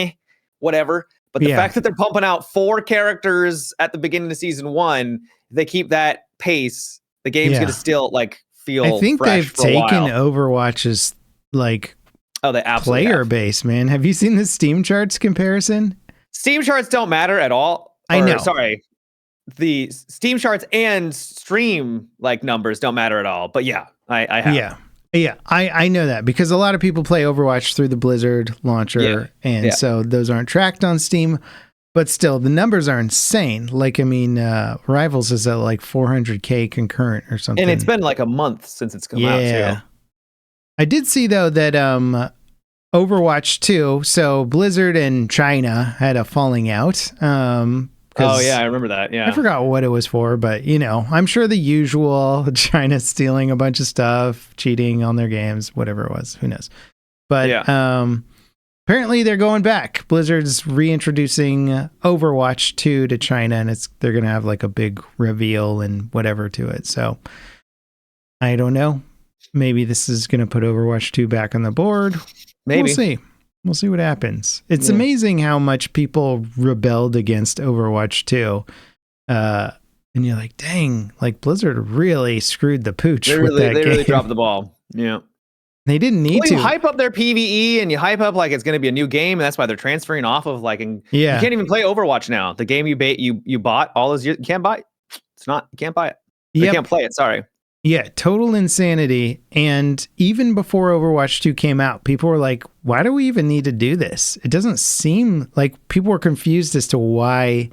B: whatever. But the fact that they're pumping out 4 characters at the beginning of season 1, if they keep that pace, the game's going to still like feel
A: I think
B: fresh
A: they've taken Overwatch's like
B: they absolutely
A: player base, man. Have you seen the Steam charts comparison?
B: Steam charts don't matter at all.
A: I know.
B: Sorry. The Steam charts and stream like numbers don't matter at all. But yeah, I have.
A: Yeah, I know that because a lot of people play Overwatch through the Blizzard launcher, and so those aren't tracked on Steam. But still, the numbers are insane. Like, I mean, Rivals is at like 400K concurrent or something.
B: And it's been like a month since it's come out, too.
A: I did see, though, that Overwatch 2, so Blizzard and China had a falling out.
B: I remember that. Yeah,
A: I forgot what it was for, but I'm sure the usual China stealing a bunch of stuff, cheating on their games, whatever it was. Who knows? But apparently they're going back. Blizzard's reintroducing Overwatch 2 to China, and they're going to have like a big reveal and whatever to it. So I don't know. Maybe this is going to put Overwatch 2 back on the board.
B: Maybe.
A: We'll see what happens. It's amazing how much people rebelled against Overwatch 2. And you're like, dang, like Blizzard really screwed the pooch with that game. They
B: really dropped the ball. Yeah.
A: They didn't need to.
B: You hype up their PvE and you hype up like it's going to be a new game. And that's why they're transferring off of like, you can't even play Overwatch now. The game you bought all those years, you can't buy it. You can't buy it. You can't play it. Sorry.
A: Yeah, total insanity. And even before Overwatch 2 came out, people were like, why do we even need to do this? It doesn't seem like people were confused as to why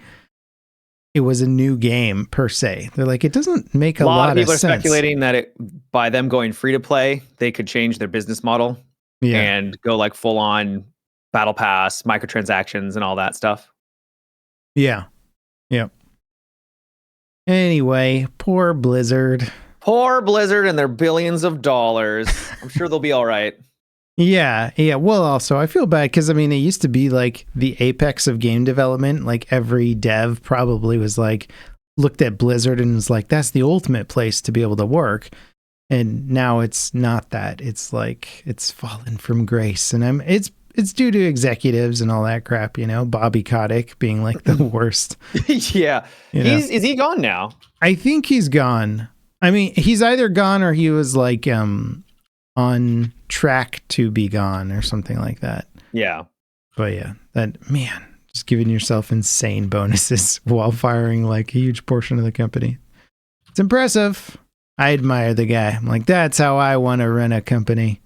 A: it was a new game per se. They're like, it doesn't make a lot of sense. A lot of people are speculating
B: that by them going free to play, they could change their business model and go like full on battle pass, microtransactions and all that stuff.
A: Yeah. Yeah. Anyway, poor Blizzard.
B: Poor Blizzard and their billions of dollars. I'm sure they'll be all right.
A: Yeah. Well, also, I feel bad because, I mean, it used to be like the apex of game development. Like every dev probably was like, looked at Blizzard and was like, that's the ultimate place to be able to work. And now it's not that. It's like, it's fallen from grace. And it's due to executives and all that crap, Bobby Kotick being like the worst.
B: Yeah. Is he gone now?
A: I think he's gone. I mean, he's either gone or he was like on track to be gone or something like that.
B: Yeah.
A: But yeah, just giving yourself insane bonuses while firing like a huge portion of the company. It's impressive. I admire the guy. I'm like, that's how I want to run a company.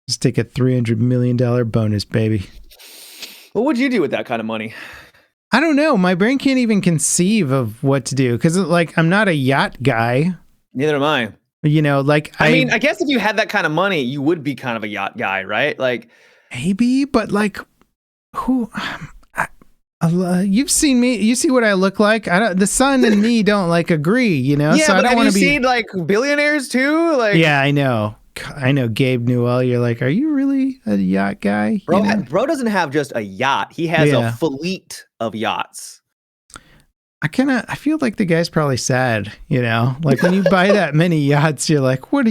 A: Just take a $300 million bonus, baby.
B: What would you do with that kind of money?
A: I don't know. My brain can't even conceive of what to do because like I'm not a yacht guy.
B: Neither am I.
A: Like
B: I mean, I guess if you had that kind of money, you would be kind of a yacht guy, right? Like
A: maybe, but like who? You've seen me. You see what I look like. The sun and me don't like agree. Yeah,
B: so I don't want to be. Seen like billionaires too? Like
A: yeah, I know. Gabe Newell. You're like, are you really a yacht guy?
B: Bro doesn't have just a yacht. He has a fleet of yachts.
A: I feel like the guy's probably sad, you know? Like when you buy that many yachts, you're like, what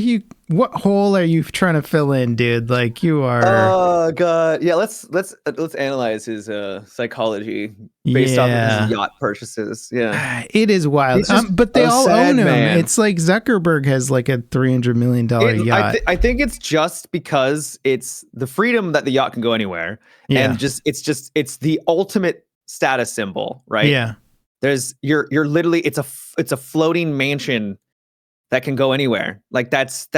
A: hole are you trying to fill in, dude? Like you are.
B: Oh god. Yeah, let's analyze his psychology based off of his yacht purchases. Yeah.
A: It is wild. But they all own him. Man. It's like Zuckerberg has like a $300 million yacht.
B: I think it's just because it's the freedom that the yacht can go anywhere. Yeah. And it's the ultimate status symbol, right?
A: Yeah.
B: You're literally it's a floating mansion that can go anywhere. Like that's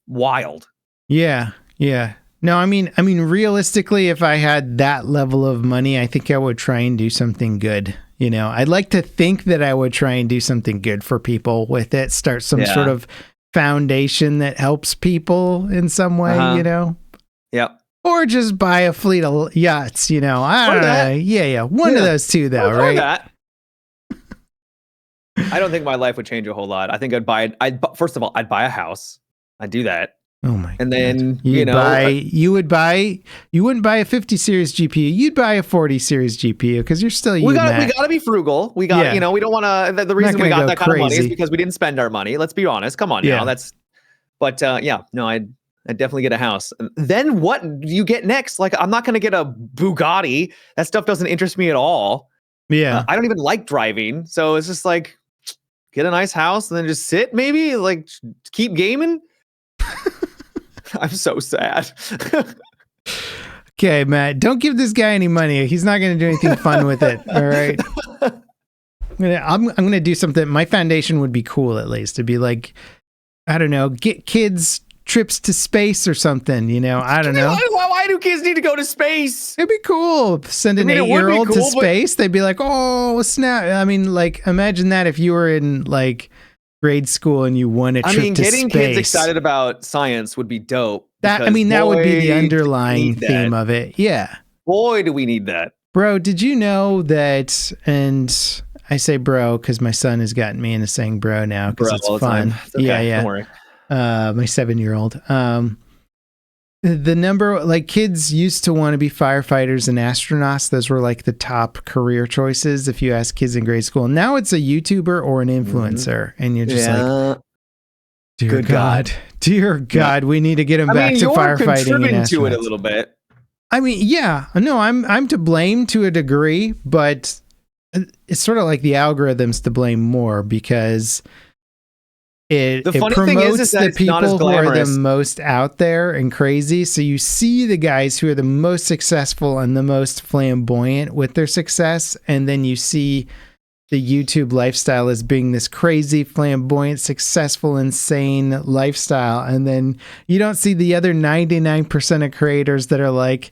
B: wild.
A: Yeah. Yeah. No, I mean realistically, if I had that level of money, I think I would try and do something good. You know, I'd like to think that I would try and do something good for people with it, start some sort of foundation that helps people in some way, you know?
B: Yep.
A: Or just buy a fleet of yachts, you know? I don't know. Yeah. One of those two, though, right?
B: That. I don't think my life would change a whole lot. I think first of all, I'd buy a house. I'd do that.
A: Oh my!
B: And then
A: you wouldn't buy a 50 series GPU. You'd buy a 40 series GPU because you're still
B: we gotta be frugal. We got we don't want to. The reason we got that kind of money is because we didn't spend our money. Let's be honest. Come on now. I'd definitely get a house. Then what do you get next? Like I'm not gonna get a Bugatti. That stuff doesn't interest me at all.
A: Yeah,
B: I don't even like driving, so it's just like get a nice house and then just sit. Maybe like keep gaming. I'm so sad.
A: Okay, Matt, don't give this guy any money. He's not going to do anything fun with it. All right. I'm going to do something. My foundation would be cool, at least. It'd be like, I don't know, get kids trips to space or something, you know? I don't know.
B: Why do kids need to go to space?
A: It'd be cool. Send an 8-year-old to space. They'd be like, oh, snap. I mean, like, imagine that if you were in, like, grade school and you won a trip to space.
B: Getting kids excited about science would be dope.
A: That would be the underlying theme of it. Yeah.
B: Boy, do we need that.
A: Bro, did you know that, and I say bro because my son has gotten me into saying bro now because it's fun.
B: Okay, yeah. Don't worry.
A: My 7-year-old. The number, like kids used to want to be firefighters and astronauts. Those were like the top career choices if you ask kids in grade school. Now it's a YouTuber or an influencer. And you're just like, dear God, we need to get him back to firefighting. You're contributing
B: to it a little bit.
A: I mean, yeah, no, I'm to blame to a degree, but it's sort of like the algorithm's to blame more because it promotes the people who are the most out there and crazy. So you see the guys who are the most successful and the most flamboyant with their success. And then you see the YouTube lifestyle as being this crazy, flamboyant, successful, insane lifestyle. And then you don't see the other 99% of creators that are like...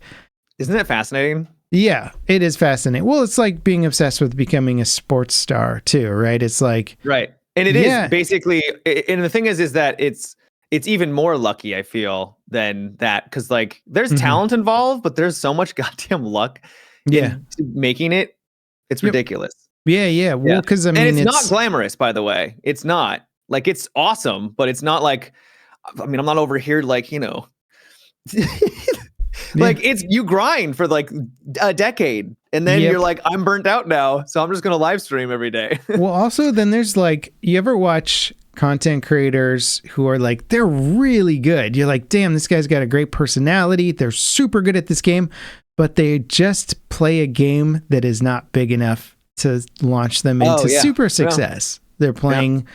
B: Isn't that fascinating?
A: Yeah, it is fascinating. Well, it's like being obsessed with becoming a sports star too, right? It's like...
B: Right. And it is basically, and the thing is that it's even more lucky, I feel, than that. Because like there's talent involved, but there's so much goddamn luck in making it. It's ridiculous.
A: Yeah. Well, because I mean,
B: and it's not glamorous, by the way. It's not like it's awesome, but it's not like, I mean, I'm not over here like, you know, like it's you grind for like a decade. And then you're like, I'm burnt out now, so I'm just going to live stream every day.
A: Well, also, then there's like, you ever watch content creators who are like, they're really good. You're like, damn, this guy's got a great personality. They're super good at this game, but they just play a game that is not big enough to launch them into super success. Yeah. They're playing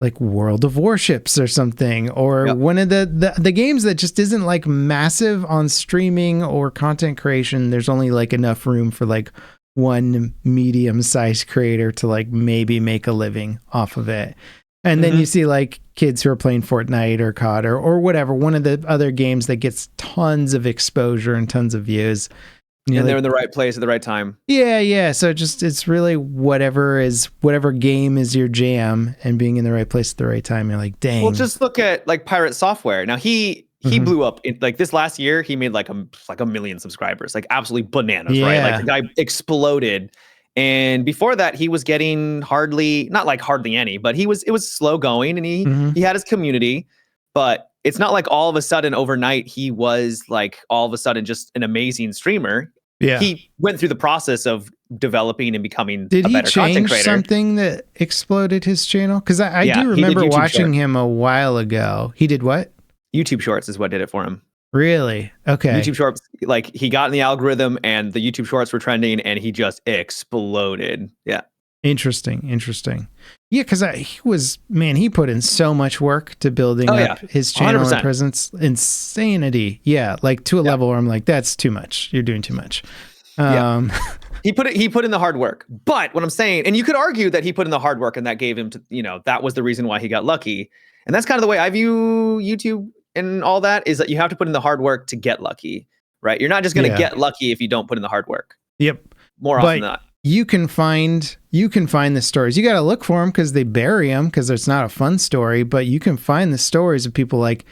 A: like World of Warships or something, or one of the games that just isn't like massive on streaming or content creation. There's only like enough room for like one medium-sized creator to like maybe make a living off of it. And then you see like kids who are playing Fortnite or COD or whatever, one of the other games that gets tons of exposure and tons of views.
B: And they're in the right place at the right time.
A: Yeah. So it's really whatever game is your jam, and being in the right place at the right time. You're like, dang.
B: Well, just look at like Pirate Software. Now he blew up in like this last year. He made like a million subscribers, like absolutely bananas, right? Like the guy exploded. And before that, he was getting not hardly any, but it was slow going, and he had his community, but it's not like all of a sudden overnight he was like all of a sudden just an amazing streamer. Yeah. He went through the process of developing and becoming
A: Did
B: a
A: he
B: better content
A: change
B: creator.
A: something that exploded his channel? Because I
B: Yeah,
A: do
B: he did
A: remember
B: YouTube
A: watching
B: Shorts.
A: him a while ago. He did what?
B: YouTube Shorts is what did it for him.
A: Really? Okay.
B: YouTube Shorts, like he got in the algorithm and the YouTube Shorts were trending and he just exploded. Yeah.
A: Interesting. Yeah, because he put in so much work to building up his channel
B: 100%.
A: and presence. Insanity. Yeah, like to a level where I'm like, that's too much. You're doing too much.
B: He put in the hard work. But what I'm saying, and you could argue that he put in the hard work and that gave him to, that was the reason why he got lucky. And that's kind of the way I view YouTube and all that, is that you have to put in the hard work to get lucky, right? You're not just going to get lucky if you don't put in the hard work.
A: Yep.
B: More often than not.
A: You can find the stories. You got to look for them because they bury them because it's not a fun story, but you can find the stories of people like,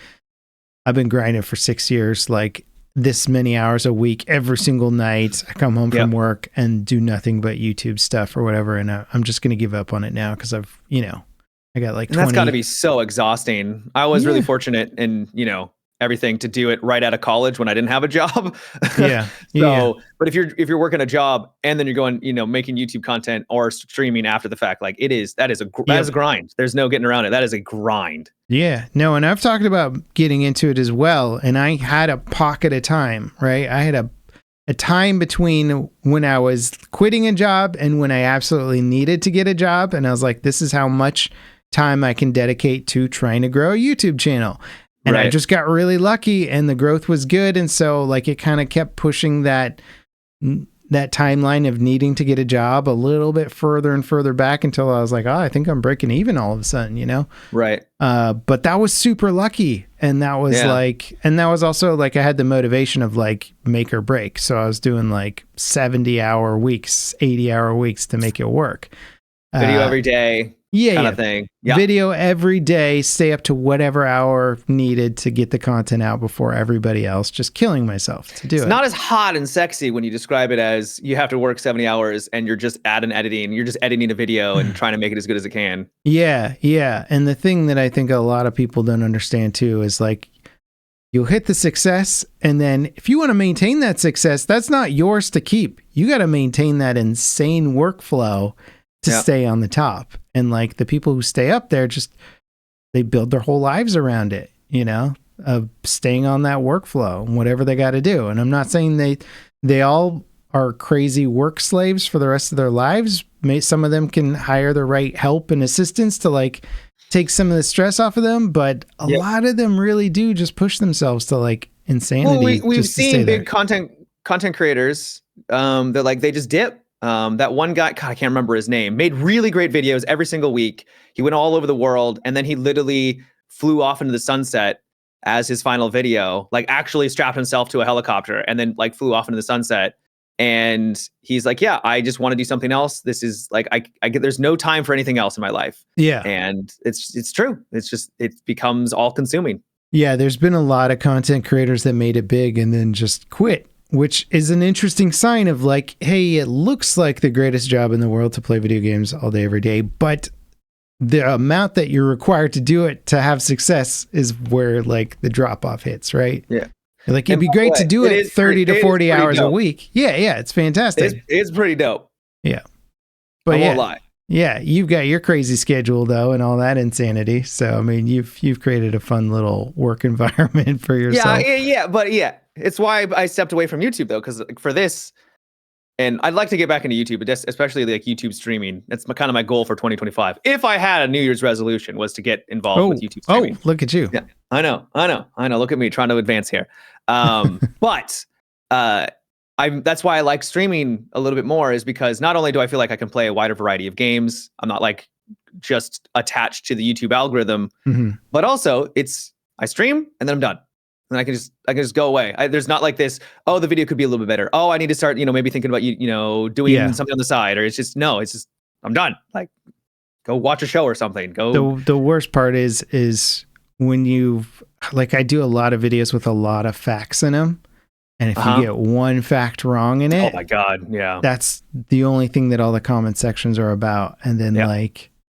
A: I've been grinding for 6 years, like this many hours a week, every single night. I come home from work and do nothing but YouTube stuff or whatever. And I'm just going to give up on it now because I've, I got like 20.
B: And that's got to be so exhausting. I was really fortunate in, everything to do it right out of college when I didn't have a job. But if you're working a job and then you're going, making YouTube content or streaming after the fact, like that is a grind. There's no getting around it. That is a grind.
A: Yeah, no. And I've talked about getting into it as well. And I had a pocket of time, right? I had a time between when I was quitting a job and when I absolutely needed to get a job. And I was like, this is how much time I can dedicate to trying to grow a YouTube channel. And I just got really lucky and the growth was good. And so like it kind of kept pushing that timeline of needing to get a job a little bit further and further back until I was like, I think I'm breaking even all of a sudden,
B: Right.
A: But that was super lucky. And that was and that was also like, I had the motivation of like make or break. So I was doing like 70-hour weeks, 80-hour weeks to make it work.
B: Video every day. Kind of thing. Yeah.
A: Video every day, stay up to whatever hour needed to get the content out before everybody else, just killing myself to do it.
B: It's not as hot and sexy when you describe it as you have to work 70 hours and you're just editing. You're just editing a video and trying to make it as good as it can.
A: Yeah. And the thing that I think a lot of people don't understand too is like, you'll hit the success, and then if you want to maintain that success, that's not yours to keep. You got to maintain that insane workflow to stay on the top. And like the people who stay up there, they build their whole lives around it, of staying on that workflow and whatever they got to do. And I'm not saying they all are crazy work slaves for the rest of their lives. Some of them can hire the right help and assistance to like take some of the stress off of them, but a lot of them really do just push themselves to like insanity.
B: Well, we've seen big content creators that like they just dip. That one guy, God, I can't remember his name, made really great videos every single week. He went all over the world, and then he literally flew off into the sunset as his final video, like actually strapped himself to a helicopter and then like flew off into the sunset. And he's like, yeah, I just want to do something else. This is like, I get, there's no time for anything else in my life.
A: Yeah.
B: And it's true. It's just, it becomes all consuming.
A: Yeah. There's been a lot of content creators that made it big and then just quit, which is an interesting sign of like, hey, it looks like the greatest job in the world to play video games all day, every day, but the amount that you're required to do it to have success is where like the drop off hits, right?
B: Yeah.
A: Like it'd be great to do it 30 to 40 hours a week. Yeah. It's fantastic.
B: It's pretty dope.
A: Yeah. But
B: I won't lie.
A: Yeah. You've got your crazy schedule though, and all that insanity. So, I mean, you've created a fun little work environment for yourself.
B: Yeah. It's why I stepped away from YouTube though, because for this, and I'd like to get back into YouTube, but especially like YouTube streaming. That's kind of my goal for 2025. If I had a New Year's resolution, was to get involved with YouTube streaming.
A: Oh, look at you.
B: Yeah, I know. Look at me trying to advance here. But that's why I like streaming a little bit more, is because not only do I feel like I can play a wider variety of games, I'm not like just attached to the YouTube algorithm, but also I stream and then I'm done. And I can just go away. There's not like this, oh, the video could be a little bit better. Oh, I need to start, maybe thinking about, doing something on the side, or it's just I'm done. Like, go watch a show or something. Go.
A: The worst part is when I do a lot of videos with a lot of facts in them. And if you get one fact wrong in it,
B: oh my God, yeah,
A: that's the only thing that all the comment sections are about. And then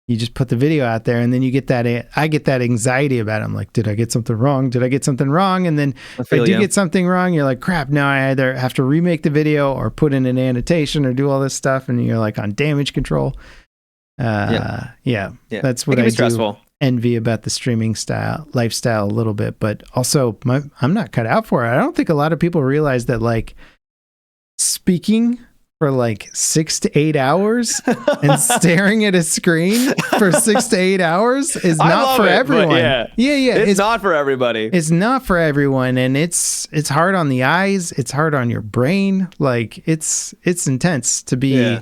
A: you just put the video out there, and then you get that, I get that anxiety about it. I'm like, did I get something wrong? Did I get something wrong? And then if I do get something wrong, you're like, crap, now I either have to remake the video or put in an annotation or do all this stuff. And you're like on damage control. Yeah. That's what I do envy about the streaming lifestyle a little bit, but also I'm not cut out for it. I don't think a lot of people realize that like speaking for like 6 to 8 hours and staring at a screen for 6 to 8 hours is not for everyone.
B: Yeah. It's not for everybody.
A: It's not for everyone. And it's hard on the eyes. It's hard on your brain. Like it's intense to be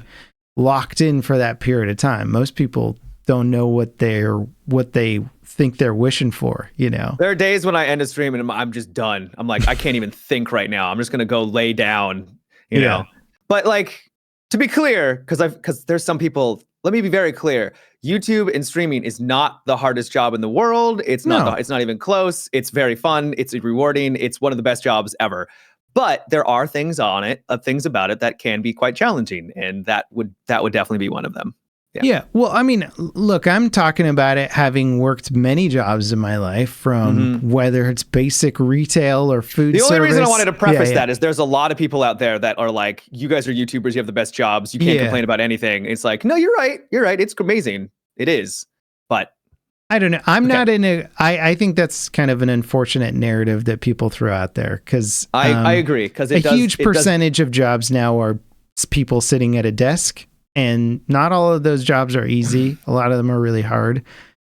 A: locked in for that period of time. Most people don't know what they think they're wishing for, you know?
B: There are days when I end a stream and I'm just done. I'm like, I can't even think right now. I'm just going to go lay down, you know? But like, to be clear, because there's some people, let me be very clear. YouTube and streaming is not the hardest job in the world. It's not even close. It's very fun. It's rewarding. It's one of the best jobs ever. But there are things about it that can be quite challenging. And that would definitely be one of them.
A: Yeah. Well, I mean, look, I'm talking about it having worked many jobs in my life, from whether it's basic retail or food service.
B: The only reason I wanted to preface that is there's a lot of people out there that are like, you guys are YouTubers, you have the best jobs, you can't complain about anything. It's like, no, you're right. It's amazing. It is. But
A: I don't know. I'm not in I think that's kind of an unfortunate narrative that people throw out there, because
B: I agree. Because a huge
A: percentage of jobs now are people sitting at a desk. And not all of those jobs are easy. A lot of them are really hard.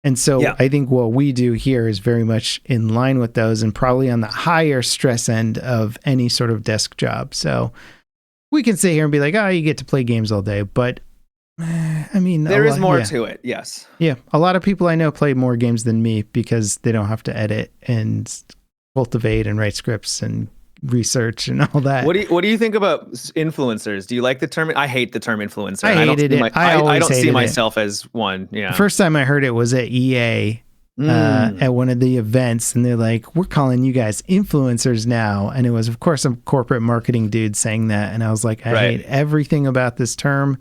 A: And so I think what we do here is very much in line with those, and probably on the higher stress end of any sort of desk job. So we can sit here and be like, oh, you get to play games all day. But I mean,
B: there is more to it. Yes.
A: Yeah. A lot of people I know play more games than me because they don't have to edit and cultivate and write scripts and research and all that.
B: What do you think about influencers? Do you like the term? I hate the term influencer.
A: I hated it.
B: I don't see myself as one. Yeah.
A: The first time I heard it was at EA at one of the events, and they're like, "We're calling you guys influencers now." And it was, of course, some corporate marketing dude saying that, and I was like, I hate everything about this term.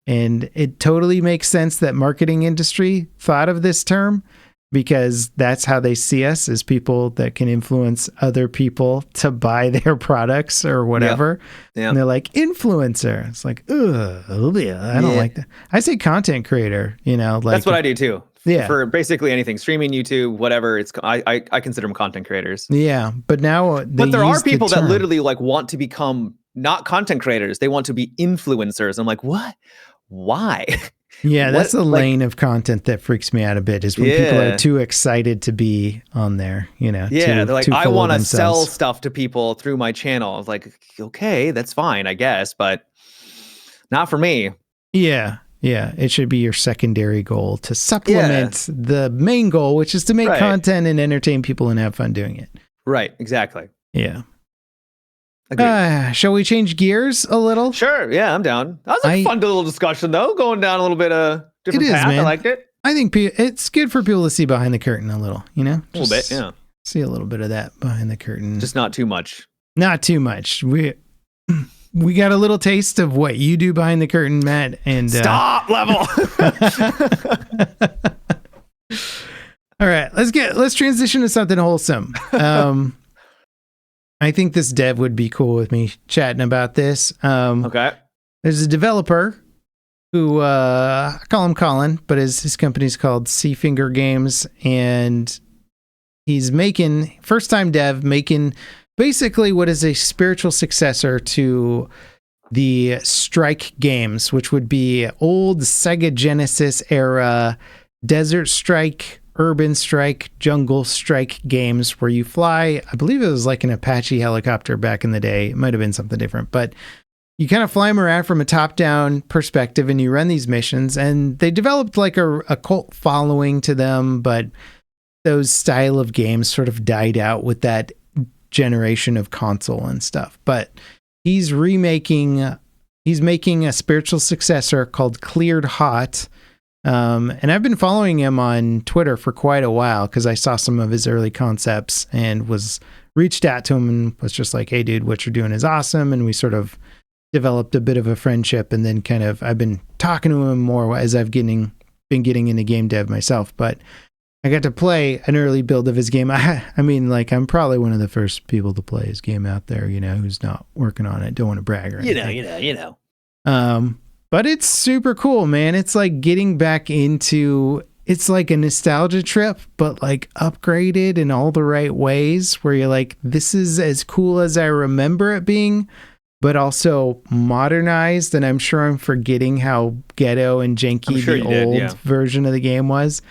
A: And it totally makes sense that marketing industry thought of this term, because that's how they see us, as people that can influence other people to buy their products or whatever. Yeah. And they're like, influencer. It's like, ugh, I don't like that. I say content creator, you know, like
B: that's what I do too.
A: Yeah.
B: For basically anything, streaming, YouTube, whatever. I consider them content creators.
A: Yeah. But now
B: there are people that literally like want to become not content creators. They want to be influencers. I'm like, what? Why?
A: Yeah, that's the lane of content that freaks me out a bit, is when people are too excited to be on there, you know.
B: Yeah, they're like, I want to sell stuff to people through my channel. I was like, okay, that's fine, I guess, but not for me.
A: Yeah, it should be your secondary goal to supplement the main goal, which is to make content and entertain people and have fun doing it.
B: Right, exactly.
A: Yeah. Shall we change gears a little?
B: Sure. Yeah, I'm down. That was a fun little discussion, though. Going down a little bit of different path. Man. I liked it.
A: I think it's good for people to see behind the curtain a little, you know?
B: A little bit, yeah.
A: See a little bit of that behind the curtain.
B: Just not too much.
A: Not too much. We got a little taste of what you do behind the curtain, Matt. And
B: stop level.
A: All right, let's transition to something wholesome. I think this dev would be cool with me chatting about this.
B: Okay. There's
A: a developer who I call him Colin, but his company's called Seafinger Games, and he's making first-time dev making basically what is a spiritual successor to the Strike games, which would be old Sega Genesis era Desert Strike, Urban Strike, Jungle Strike games where you fly. I believe it was like an Apache helicopter back in the day. It might have been something different, but you kind of fly them around from a top-down perspective and you run these missions, and they developed like a cult following to them, but those style of games sort of died out with that generation of console and stuff. But he's making a spiritual successor called Cleared Hot. And I've been following him on Twitter for quite a while because I saw some of his early concepts and reached out to him and was just like, hey dude, what you're doing is awesome. And we sort of developed a bit of a friendship, and then I've been talking to him more as I've gotten been getting into game dev myself, but I got to play an early build of his game. I mean, like, I'm probably one of the first people to play his game out there, who's not working on it. Don't want to brag or anything.
B: You know.
A: But it's super cool, man. It's like getting back into, it's like a nostalgia trip, but like upgraded in all the right ways where you're like, this is as cool as I remember it being, but also modernized. And I'm sure I'm forgetting how ghetto and janky the old version of the game was.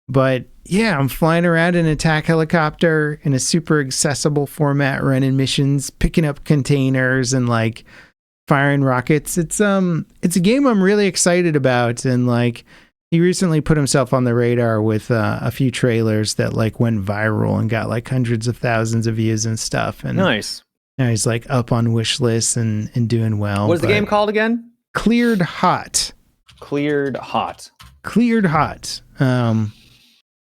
A: But yeah, I'm flying around in an attack helicopter in a super accessible format, running missions, picking up containers and like firing rockets. It's a game I'm really excited about. And like, he recently put himself on the radar with a few trailers that like went viral and got like hundreds of thousands of views and stuff. And
B: nice.
A: Now he's like up on wish lists and doing well.
B: What's the game called again?
A: Cleared Hot.
B: Cleared Hot.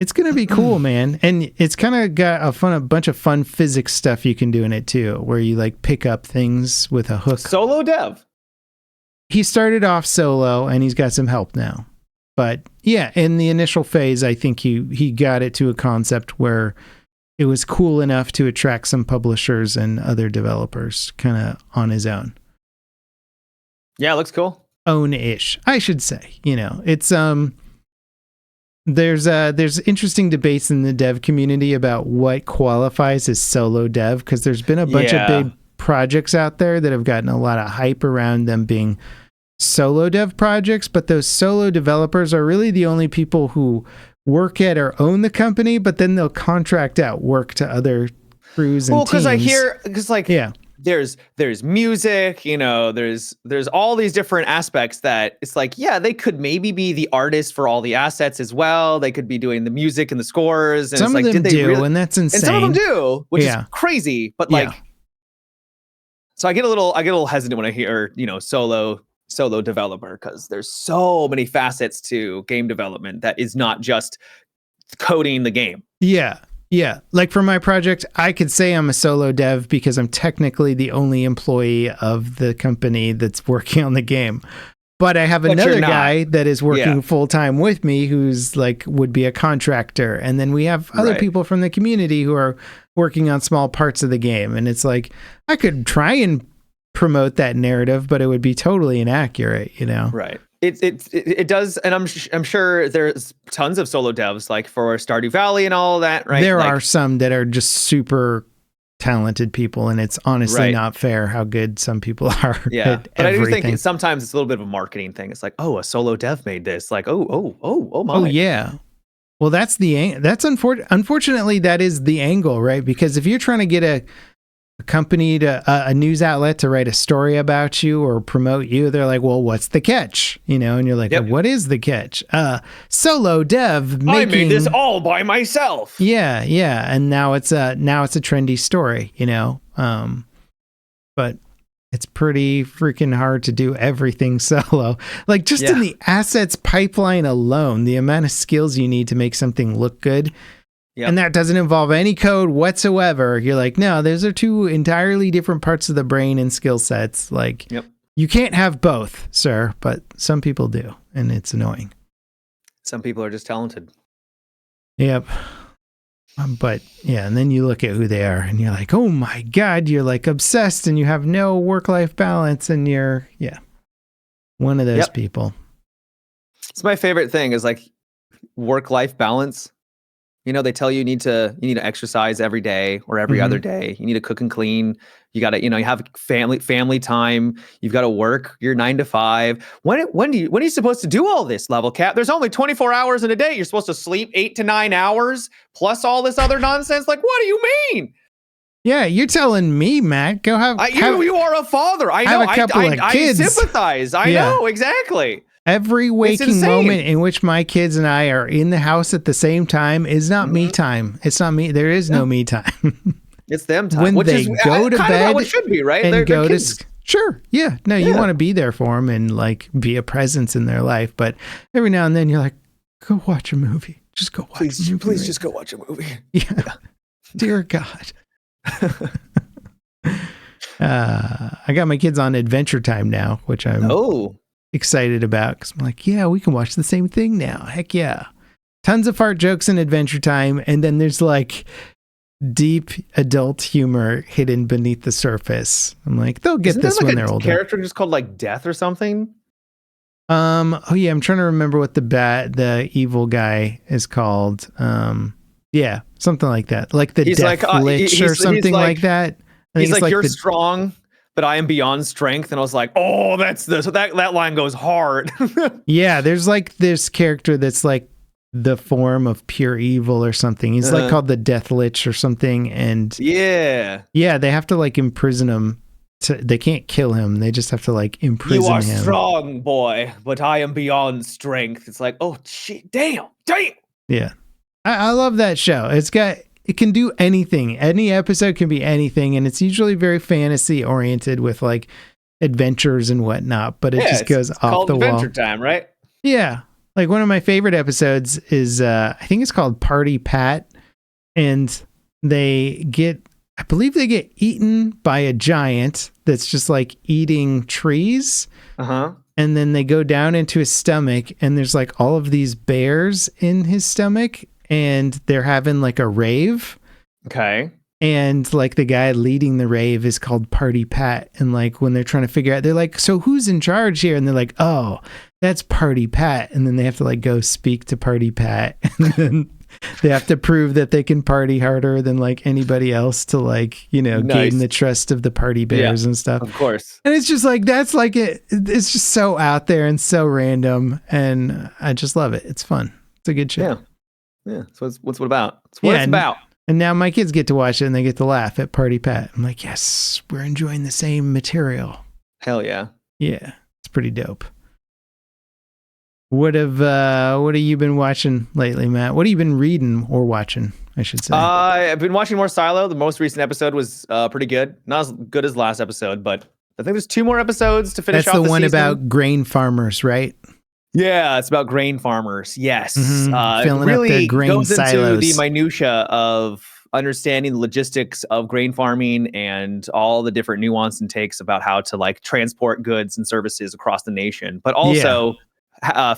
A: It's going to be cool, man. And it's kind of got a bunch of fun physics stuff you can do in it too, where you like pick up things with a hook.
B: Solo dev.
A: He started off solo and he's got some help now. But yeah, in the initial phase, I think he got it to a concept where it was cool enough to attract some publishers and other developers kind of on his own.
B: Yeah, it looks cool.
A: Own-ish, I should say. It's there's interesting debates in the dev community about what qualifies as solo dev, because there's been a bunch of big projects out there that have gotten a lot of hype around them being solo dev projects, but those solo developers are really the only people who work at or own the company, but then they'll contract out work to other crews and teams.
B: There's music, there's all these different aspects that it's like, yeah, they could maybe be the artist for all the assets as well. They could be doing the music and the scores. And
A: some
B: it's
A: of them do, and that's insane.
B: And some of them do, which is crazy. But so I get a little hesitant when I hear, solo developer, because there's so many facets to game development that is not just coding the game.
A: Yeah. Like for my project, I could say I'm a solo dev because I'm technically the only employee of the company that's working on the game. But I have another guy that is working full time with me who's like would be a contractor. And then we have other people from the community who are working on small parts of the game. And it's like, I could try and promote that narrative, but it would be totally inaccurate,
B: Right. It does, and I'm sure there's tons of solo devs like for Stardew Valley and all that, right?
A: There are some that are just super talented people, and it's honestly not fair how good some people are.
B: Yeah, but I do think sometimes it's a little bit of a marketing thing. It's like, oh, a solo dev made this. Like, oh my.
A: Oh yeah. Well, unfortunately that is the angle, right? Because if you're trying to get a company to a news outlet to write a story about you or promote you, they're like, well, what's the catch? And you're like, well, what is the catch? Solo dev
B: I made this all by myself.
A: Yeah. And now it's a trendy story, but it's pretty freaking hard to do everything solo. Like just in the assets pipeline alone, the amount of skills you need to make something look good. Yep. And that doesn't involve any code whatsoever. You're like, no, those are two entirely different parts of the brain and skill sets. Like, you can't have both, sir, but some people do, and it's annoying.
B: Some people are just talented.
A: Yep. But yeah, and then you look at who they are, and you're like, oh my God, you're like obsessed, and you have no work-life balance, and you're, one of those people.
B: It's my favorite thing is like work-life balance. They tell you need to exercise every day or every other day. You need to cook and clean. You got to, you have family time. You've got to work your 9 to 5. When are you supposed to do all this, Level Cap? There's only 24 hours in a day. You're supposed to sleep 8 to 9 hours plus all this other nonsense. Like, what do you mean?
A: Yeah, you're telling me, Matt. Go have
B: you are a father. I know.
A: Have a couple of kids.
B: I sympathize. I know exactly.
A: Every waking moment in which my kids and I are in the house at the same time is not me time. It's not me. There is no me time.
B: It's them time.
A: When they go to bed,
B: how it should be, right?
A: And
B: they're
A: go
B: kids.
A: to sure, yeah. No, you want to be there for them and like be a presence in their life. But every now and then you're like, go watch a movie. Just go watch.
B: Please, just go watch a movie.
A: Yeah. Dear God. I got my kids on Adventure Time now, which I'm excited about because I'm like, yeah, we can watch the same thing now. Heck yeah. Tons of fart jokes and Adventure Time. And then there's like deep adult humor hidden beneath the surface. I'm like, they'll get this when they're older.
B: Character just called like Death or something.
A: Oh yeah, I'm trying to remember what the evil guy is called. Yeah, something like that. Like the Death Lich or something like that.
B: He's like, you're strong, but I am beyond strength. And I was like, oh, that line goes hard.
A: Yeah, there's like this character that's like the form of pure evil or something. He's like called the Death Lich or something. And yeah, they have to like imprison him. They can't kill him. They just have to like imprison him.
B: You are strong, boy, but I am beyond strength. It's like, oh shit, damn.
A: Yeah, I love that show. It can do anything. Any episode can be anything, and it's usually very fantasy oriented with like adventures and whatnot. But it just goes off the wall.
B: Adventure Time, right?
A: Yeah, like one of my favorite episodes is I think it's called Party Pat, and I believe they get eaten by a giant that's just like eating trees. And then they go down into his stomach, and there's like all of these bears in his stomach, and they're having like a rave.
B: Okay.
A: And like the guy leading the rave is called Party Pat. And like when they're trying to figure out, they're like, so who's in charge here? And they're like, oh, that's Party Pat. And then they have to like go speak to Party Pat. And then they have to prove that they can party harder than like anybody else to like, gain the trust of the party bears and stuff.
B: Of course.
A: And it's just like, that's like it's just so out there and so random. And I just love it. It's fun. It's a good show.
B: Yeah. So what's it about? It's what it's about.
A: And now my kids get to watch it and they get to laugh at Party Pat. I'm like, yes, we're enjoying the same material.
B: Hell yeah.
A: Yeah. It's pretty dope. What have you been watching lately, Matt? What have you been reading or watching, I should say?
B: I've been watching more Silo. The most recent episode was pretty good. Not as good as last episode, but I think there's 2 more episodes to finish off the season.
A: That's the one about grain farmers, right?
B: Yeah, it's about grain farmers. Yes.
A: Filling
B: really
A: up their grain
B: goes
A: silos.
B: into the minutia of understanding the logistics of grain farming and all the different nuance and takes about how to like transport goods and services across the nation, but also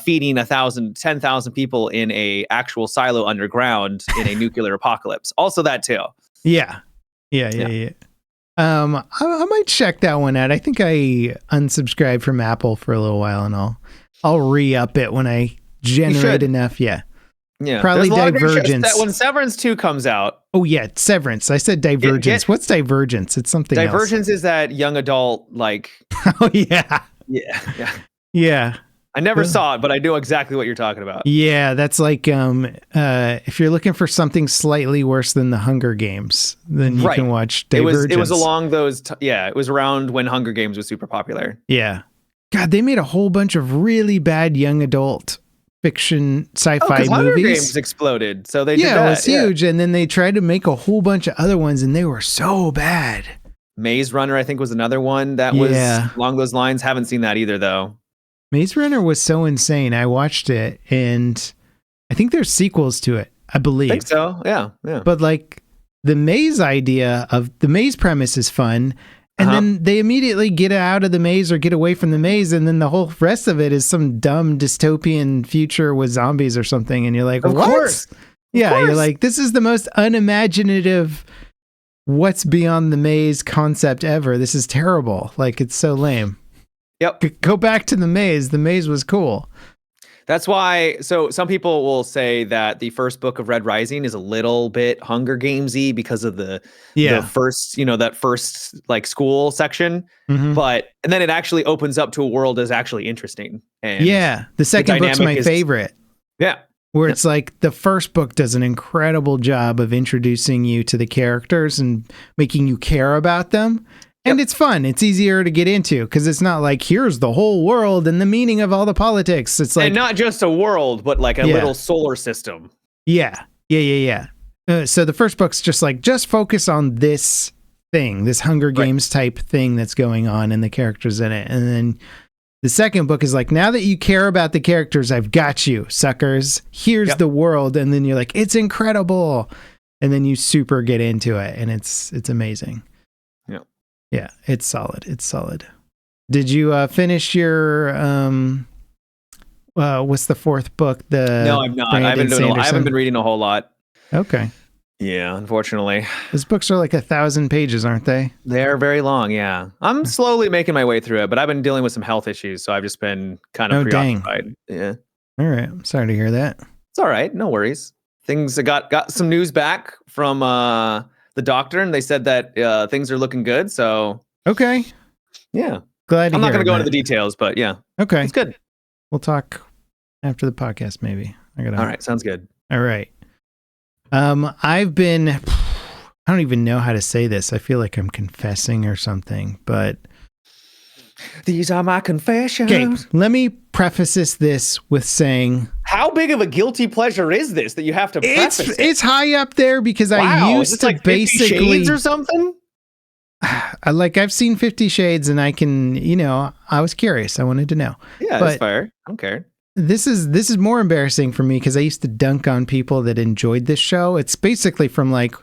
B: feeding 10,000 people in a actual silo underground in a nuclear apocalypse. Also that too.
A: Yeah. I might check that one out. I think I unsubscribed from Apple for a little while, and I'll re-up it when I generate enough. Yeah. Probably Divergence.
B: That when Severance 2 comes out.
A: Oh yeah, Severance. I said Divergence. What's Divergence? It's something else.
B: Divergence is that young adult like.
A: Oh yeah. Yeah.
B: I never saw it, but I know exactly what you're talking about.
A: Yeah, that's like if you're looking for something slightly worse than the Hunger Games, then you can watch Divergence.
B: It was along those. It was around when Hunger Games was super popular.
A: Yeah. God, they made a whole bunch of really bad young adult fiction sci-fi movies.
B: Hunger Games exploded, so they did that.
A: It was huge, and then they tried to make a whole bunch of other ones, and they were so bad.
B: Maze Runner, I think, was another one that was along those lines. Haven't seen that either, though.
A: Maze Runner was so insane. I watched it, and I think there's sequels to it, I believe.
B: I think so, yeah.
A: But like the maze idea of the maze premise is fun, and then they immediately get out of the maze or get away from the maze, and then the whole rest of it is some dumb dystopian future with zombies or something, and you're like, what? Of course. You're like, this is the most unimaginative what's beyond the maze concept ever. This is terrible. Like, it's so lame.
B: Yep.
A: Go back to the maze. The maze was cool.
B: That's why. So some people will say that the first book of Red Rising is a little bit Hunger Gamesy because of the first, that first like school section. But and then it actually opens up to a world that's actually interesting. And
A: the second book's my favorite.
B: Yeah.
A: Where it's like the first book does an incredible job of introducing you to the characters and making you care about them. And it's fun. It's easier to get into because it's not like, here's the whole world and the meaning of all the politics. It's like,
B: and not just a world, but like a little solar system.
A: Yeah. So the first book's just like, just focus on this thing, this Hunger Games type thing that's going on and the characters in it. And then the second book is like, now that you care about the characters, I've got you, suckers. Here's the world. And then you're like, it's incredible. And then you super get into it, and it's amazing. Yeah, it's solid. Did you finish your what's the fourth book?
B: No, I'm not. I haven't been reading a whole lot.
A: Okay.
B: Yeah, unfortunately.
A: Those books are like 1,000 pages, aren't they?
B: They're very long, yeah. I'm slowly making my way through it, but I've been dealing with some health issues, so I've just been kind of preoccupied. Dang. Yeah.
A: All right. I'm sorry to hear that.
B: It's all right. No worries. Things got some news back from the doctor, and they said that things are looking good. So
A: okay.
B: Yeah.
A: Glad to
B: I'm
A: hear
B: not going to go
A: that.
B: into the details, but yeah.
A: Okay.
B: It's good.
A: We'll talk after the podcast, maybe.
B: All right. Sounds good.
A: All right. I don't even know how to say this. I feel like I'm confessing or something, but
B: these are my confessions.
A: Okay, let me preface this with saying,
B: how big of a guilty pleasure is this that you have to preface it?
A: It's high up there because I used to
B: like
A: basically
B: 50 Shades or something.
A: I've seen 50 Shades and I can, I was curious. I wanted to know.
B: Yeah, that's fair. I don't care.
A: This is more embarrassing for me because I used to dunk on people that enjoyed this show. It's basically from like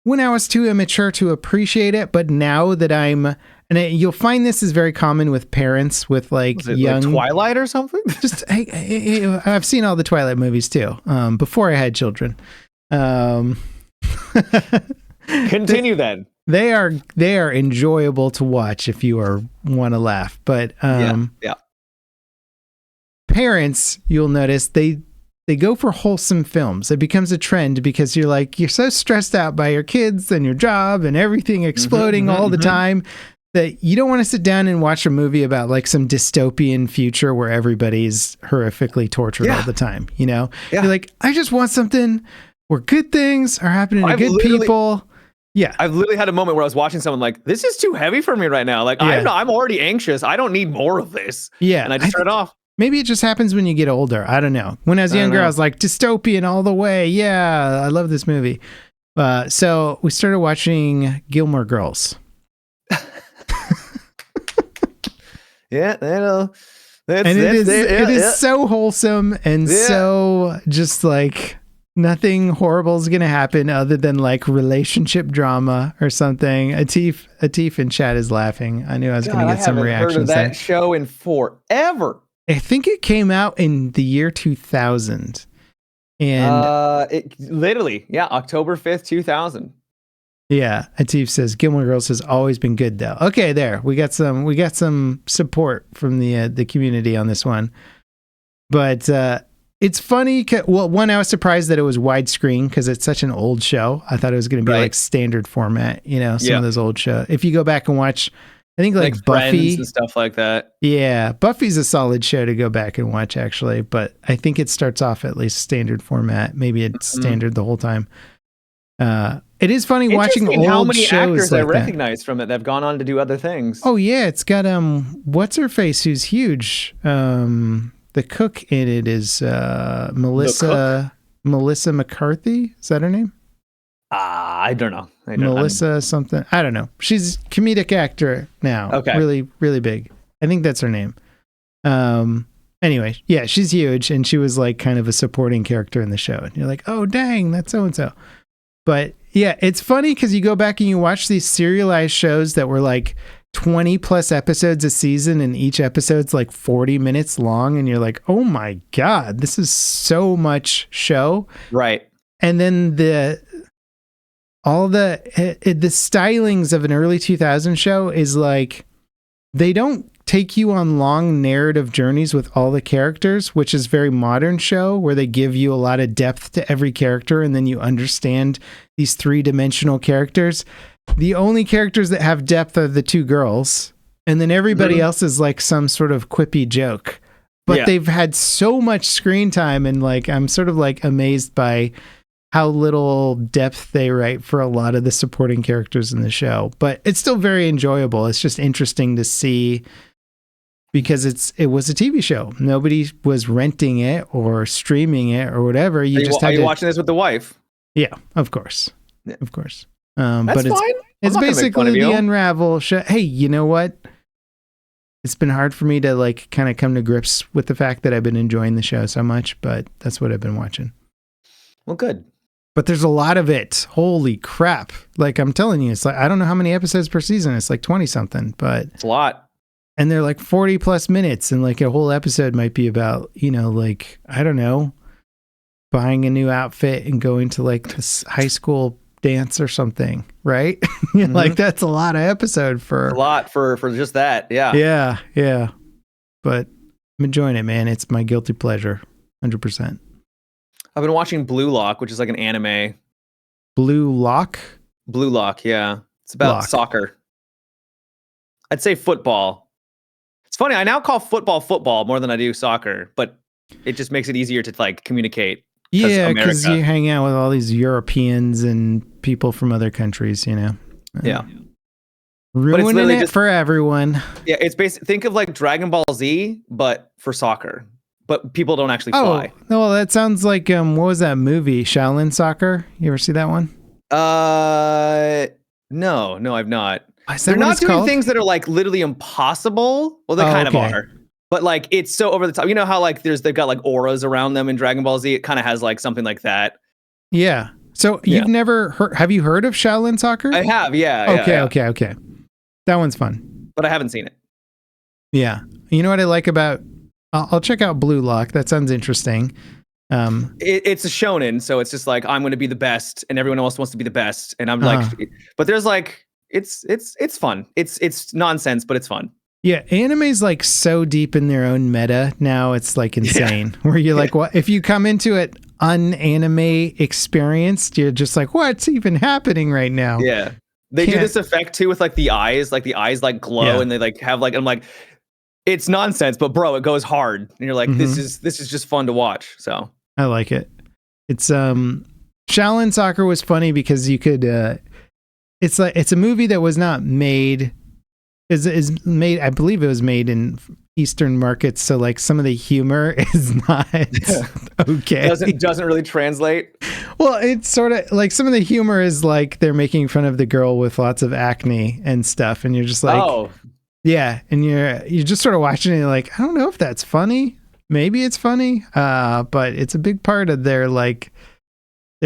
A: when I was too immature to appreciate it, but now that you'll find this is very common with parents with like young
B: like Twilight or something.
A: Just I've seen all the Twilight movies too. Before I had children.
B: Continue then.
A: They are enjoyable to watch if you want to laugh, but
B: yeah.
A: Parents, you'll notice they go for wholesome films. It becomes a trend because you're so stressed out by your kids and your job and everything exploding all the time that you don't want to sit down and watch a movie about like some dystopian future where everybody's horrifically tortured all the time. You're like, I just want something where good things are happening to good people. Yeah.
B: I've literally had a moment where I was watching someone like, this is too heavy for me right now. Like, I'm already anxious. I don't need more of this.
A: Yeah.
B: And I just turn it off.
A: Maybe it just happens when you get older. I don't know. When I was younger, I was like, dystopian all the way. Yeah, I love this movie. So we started watching Gilmore Girls.
B: Yeah,
A: it is so wholesome and so just like nothing horrible is going to happen other than like relationship drama or something. Atif in chat is laughing. I knew I was going to get some reactions.
B: Heard of that show in forever.
A: I think it came out in the year 2000. And
B: it literally, October 5th, 2000.
A: Yeah, Atif says Gilmore Girls has always been good though. Okay, there. We got some support from the community on this one. But it's funny. Well, one, I was surprised that it was widescreen because it's such an old show. I thought it was going to be like standard format, some of those old shows. If you go back and watch, I think like Buffy
B: and stuff like that.
A: Yeah, Buffy's a solid show to go back and watch actually, but I think it starts off at least standard format. Maybe it's standard the whole time. It is funny watching old
B: how many
A: shows
B: actors
A: like
B: I recognize from it that have gone on to do other things.
A: Oh yeah, it's got what's her face who's huge. The cook in it is Melissa McCarthy. Is that her name?
B: I don't know.
A: Melissa something. I don't know. She's a comedic actor now.
B: Okay.
A: Really, really big. I think that's her name. Anyway, yeah, she's huge, and she was like kind of a supporting character in the show. And you're like, oh dang, that's so and so. But yeah, it's funny because you go back and you watch these serialized shows that were like 20 plus episodes a season, and each episode's like 40 minutes long, and you're like, oh my God, this is so much show.
B: Right.
A: And then the stylings of an early 2000 show is like, they don't take you on long narrative journeys with all the characters, which is very modern show where they give you a lot of depth to every character and then you understand these three-dimensional characters. The only characters that have depth are the two girls, and then everybody else is like some sort of quippy joke. But they've had so much screen time, and like I'm sort of like amazed by how little depth they write for a lot of the supporting characters in the show. But it's still very enjoyable. It's just interesting to see because it was a TV show. Nobody was renting it or streaming it or whatever. Are you
B: watching this with the wife?
A: Yeah, of course. Yeah. Of course.
B: That's
A: but
B: fine.
A: It's basically the Unravel show. Hey, you know what? It's been hard for me to like kind of come to grips with the fact that I've been enjoying the show so much, but that's what I've been watching.
B: Well, good.
A: but there's a lot of it. Holy crap. Like I'm telling you, it's like, I don't know how many episodes per season. It's like 20 something, but
B: it's a lot.
A: And they're like 40 plus minutes. And like a whole episode might be about, like, I don't know, buying a new outfit and going to like this high school dance or something. Right.
B: Mm-hmm.
A: Like that's a lot of episode for
B: a lot for just that. Yeah.
A: Yeah. Yeah. But I'm enjoying it, man. It's my guilty pleasure. 100%.
B: I've been watching Blue Lock, which is like an anime.
A: Blue Lock?
B: Blue Lock, yeah. It's about soccer. I'd say football. It's funny, I now call football more than I do soccer, but it just makes it easier to like communicate.
A: Yeah, because you hang out with all these Europeans and people from other countries,
B: Yeah.
A: Ruining it for everyone.
B: Yeah, it's basically, think of like Dragon Ball Z, but for soccer. But people don't actually fly.
A: Oh, well, that sounds like, what was that movie? Shaolin Soccer? You ever see that one?
B: No, I've not.
A: They're not doing
B: things that are like literally impossible. Well, they kind of are. But like, it's so over the top. You know how like they've got like auras around them in Dragon Ball Z? It kind of has like something like that.
A: Yeah. So you've never heard, have you heard of Shaolin Soccer?
B: I have, yeah.
A: Okay. That one's fun.
B: But I haven't seen it.
A: Yeah. You know what I like about, I'll check out Blue Lock. That sounds interesting.
B: It's a shonen, so it's just like I'm going to be the best, and everyone else wants to be the best, and I'm like, but there's like, it's fun. It's nonsense, but it's fun.
A: Yeah, anime's like so deep in their own meta now. It's like insane. Where you're like, what if you come into it unanime experienced? You're just like, what's even happening right now?
B: Yeah, they do this effect too with like the eyes like glow, and they like have like, I'm like, it's nonsense, but bro, it goes hard, and you're like, this is just fun to watch. So
A: I like it. It's Shaolin Soccer was funny because you could. It's a movie that was not made. Is made. I believe it was made in Eastern markets, so like some of the humor is not okay.
B: Doesn't really translate.
A: Well, it's sort of like some of the humor is like they're making fun of the girl with lots of acne and stuff, and you're just like, oh. Yeah, and you're just sort of watching it, and you're like, I don't know if that's funny. Maybe it's funny, but it's a big part of their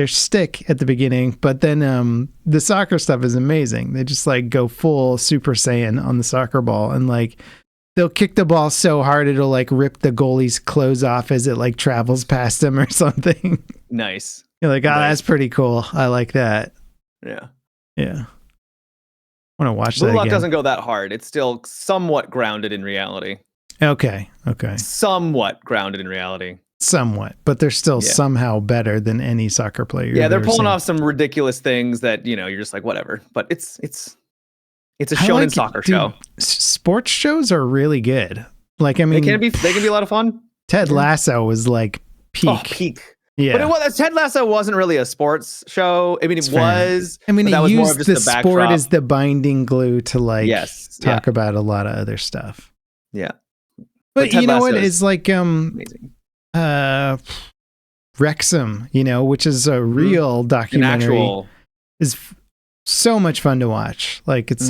A: shtick at the beginning. But then the soccer stuff is amazing. They just like go full Super Saiyan on the soccer ball, and like they'll kick the ball so hard it'll like rip the goalie's clothes off as it like travels past him or something.
B: Nice.
A: You're like, that's pretty cool. I like that.
B: Yeah.
A: I want to watch
B: Blue
A: that
B: Lock
A: again.
B: doesn't go that hard. It's still somewhat grounded in reality.
A: Okay.
B: Somewhat grounded in reality.
A: Somewhat, but they're still somehow better than any soccer player.
B: Yeah, they're pulling off some ridiculous things that, you're just like, whatever. But it's a shonen soccer show.
A: Sports shows are really good. Like, I mean,
B: they can be a lot of fun.
A: Ted Lasso was like peak.
B: Oh, peak.
A: Yeah.
B: But Ted Lasso wasn't really a sports show. I mean, it was.
A: I mean,
B: that
A: it
B: was more
A: used
B: of just
A: the sport as the binding glue to like talk about a lot of other stuff.
B: Yeah.
A: But you know what? It's like
B: amazing.
A: Wrexham, which is a real documentary, is so much fun to watch. Like it's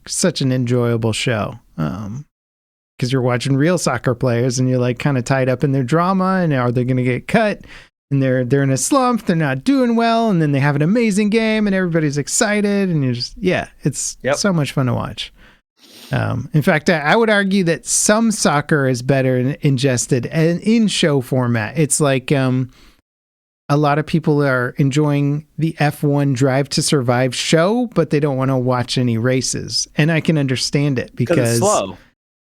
A: such an enjoyable show. Because you're watching real soccer players and you're like kind of tied up in their drama, and are they going to get cut? And they're in a slump, they're not doing well, and then they have an amazing game and everybody's excited, and you're just it's so much fun to watch. In fact, I would argue that some soccer is better ingested and in show format. It's like a lot of people are enjoying the F1 Drive to Survive show, but they don't want to watch any races. And I can understand it because
B: it's slow.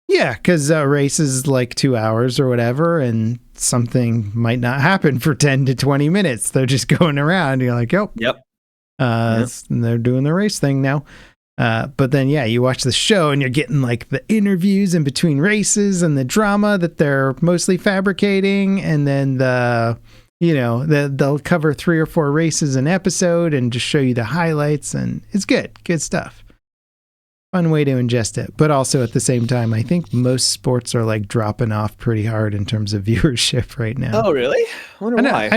A: Yeah, because a race is like 2 hours or whatever, and something might not happen for 10 to 20 minutes. They're just going around. And you're like,
B: yep.
A: They're doing the race thing now. But then, you watch the show and you're getting like the interviews in between races and the drama that they're mostly fabricating. And then they'll cover 3 or 4 races an episode and just show you the highlights. And it's good stuff. Fun way to ingest it. But also at the same time, I think most sports are like dropping off pretty hard in terms of viewership right now.
B: Oh, really? I wonder why.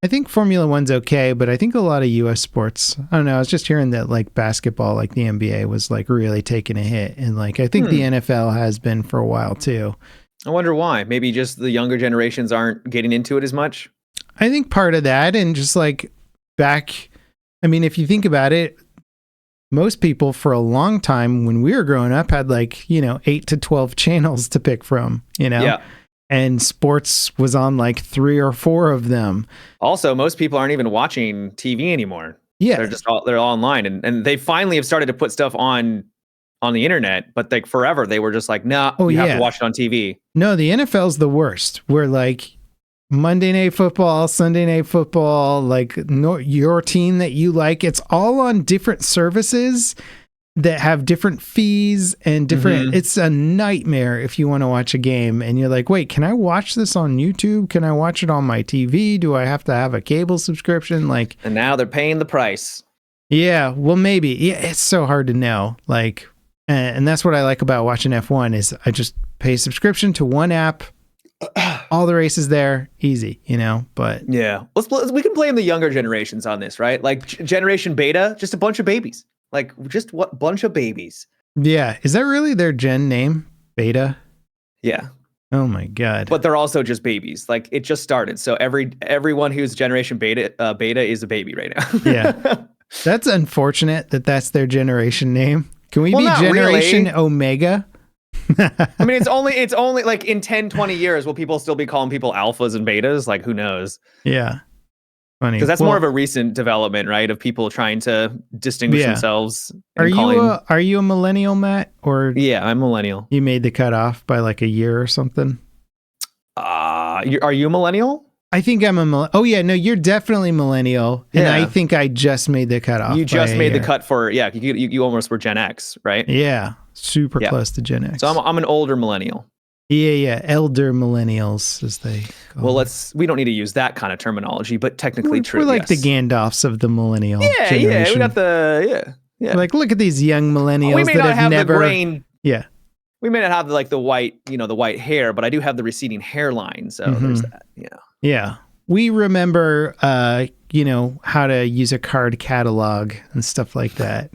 A: I think Formula One's okay, but I think a lot of US sports, I don't know, I was just hearing that like basketball, like the NBA was like really taking a hit. And like, I think the NFL has been for a while too.
B: I wonder why. Maybe just the younger generations aren't getting into it as much.
A: I think part of that, and just like back, I mean, if you think about it, most people for a long time when we were growing up had like, 8 to 12 channels to pick from,
B: Yeah.
A: and sports was on like 3 or 4 of them.
B: Also, most people aren't even watching TV anymore.
A: Yeah.
B: They're all online, and they finally have started to put stuff on the internet, but like forever they were just like, nah, you have to watch it on TV.
A: No, the NFL's the worst. We're like Monday Night Football, Sunday Night Football, like your team that you like. It's all on different services that have different fees and different. It's a nightmare if you want to watch a game and you're like, wait, can I watch this on YouTube? Can I watch it on my TV? Do I have to have a cable subscription? Like,
B: and now they're paying the price.
A: Yeah, well, maybe. Yeah, it's so hard to know. Like, and that's what I like about watching F1 is I just pay a subscription to one app. All the races there, easy, but
B: yeah, we can blame the younger generations on this, right? Like generation beta, just a bunch of babies, like just what bunch of babies.
A: Yeah, is that really their gen name, beta?
B: Yeah.
A: Oh my god.
B: But they're also just babies. Like it just started, so everyone who's generation beta is a baby right now.
A: Yeah, that's unfortunate that that's their generation name. Can we be generation
B: really.
A: Omega?
B: I mean, it's only like in 10, 20 years, will people still be calling people alphas and betas? Like, who knows?
A: Yeah. Funny.
B: Because that's more of a recent development, right? Of people trying to distinguish themselves.
A: Are you a millennial, Matt? Or
B: yeah, I'm millennial.
A: You made the cutoff by like a year or something?
B: Are you a millennial?
A: I think I'm a millennial. Oh yeah, no, you're definitely millennial. And I think I just made the cutoff.
B: You just made the cut for, you almost were Gen X, right?
A: Yeah. Super close to Gen X.
B: So I'm an older millennial.
A: Yeah. Elder millennials, as they call them.
B: We don't need to use that kind of terminology, but technically true.
A: We're like the Gandalfs of the millennial generation.
B: Yeah, we got yeah.
A: Like, look at these young millennials
B: we may not have
A: never...
B: the grain.
A: Yeah.
B: We may not have the white, the white hair, but I do have the receding hairline. So there's that,
A: Yeah. We remember, how to use a card catalog and stuff like that.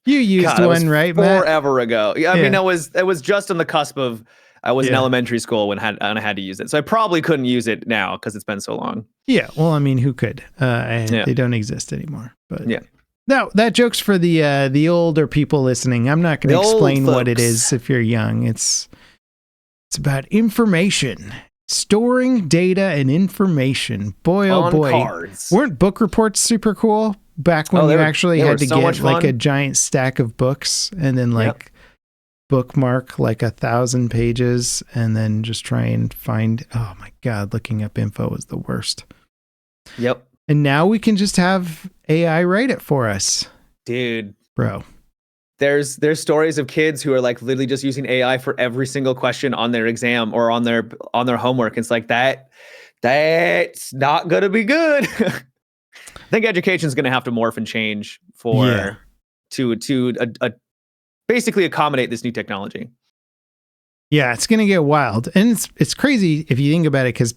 A: You used one, right, Matt?
B: Forever ago. Yeah, I mean, it was just on the cusp of, I was in elementary school when I had to use it. So I probably couldn't use it now because it's been so long. Yeah,
A: well, I mean, who could? They don't exist anymore. But
B: yeah.
A: No, that joke's for the older people listening. I'm not going to explain what it is if you're young. It's about information. Storing data and information. Boy, oh boy.
B: Cards.
A: Weren't book reports super cool? Back when you actually had to get like a giant stack of books and then bookmark like 1,000 pages and then just try and find, oh my God, looking up info was the worst.
B: Yep.
A: And now we can just have AI write it for us.
B: Dude.
A: Bro.
B: There's stories of kids who are like literally just using AI for every single question on their exam or on their homework. It's like that's not going to be good. I think education is going to have to morph and change to basically accommodate this new technology.
A: Yeah, it's going to get wild. And it's crazy if you think about it, because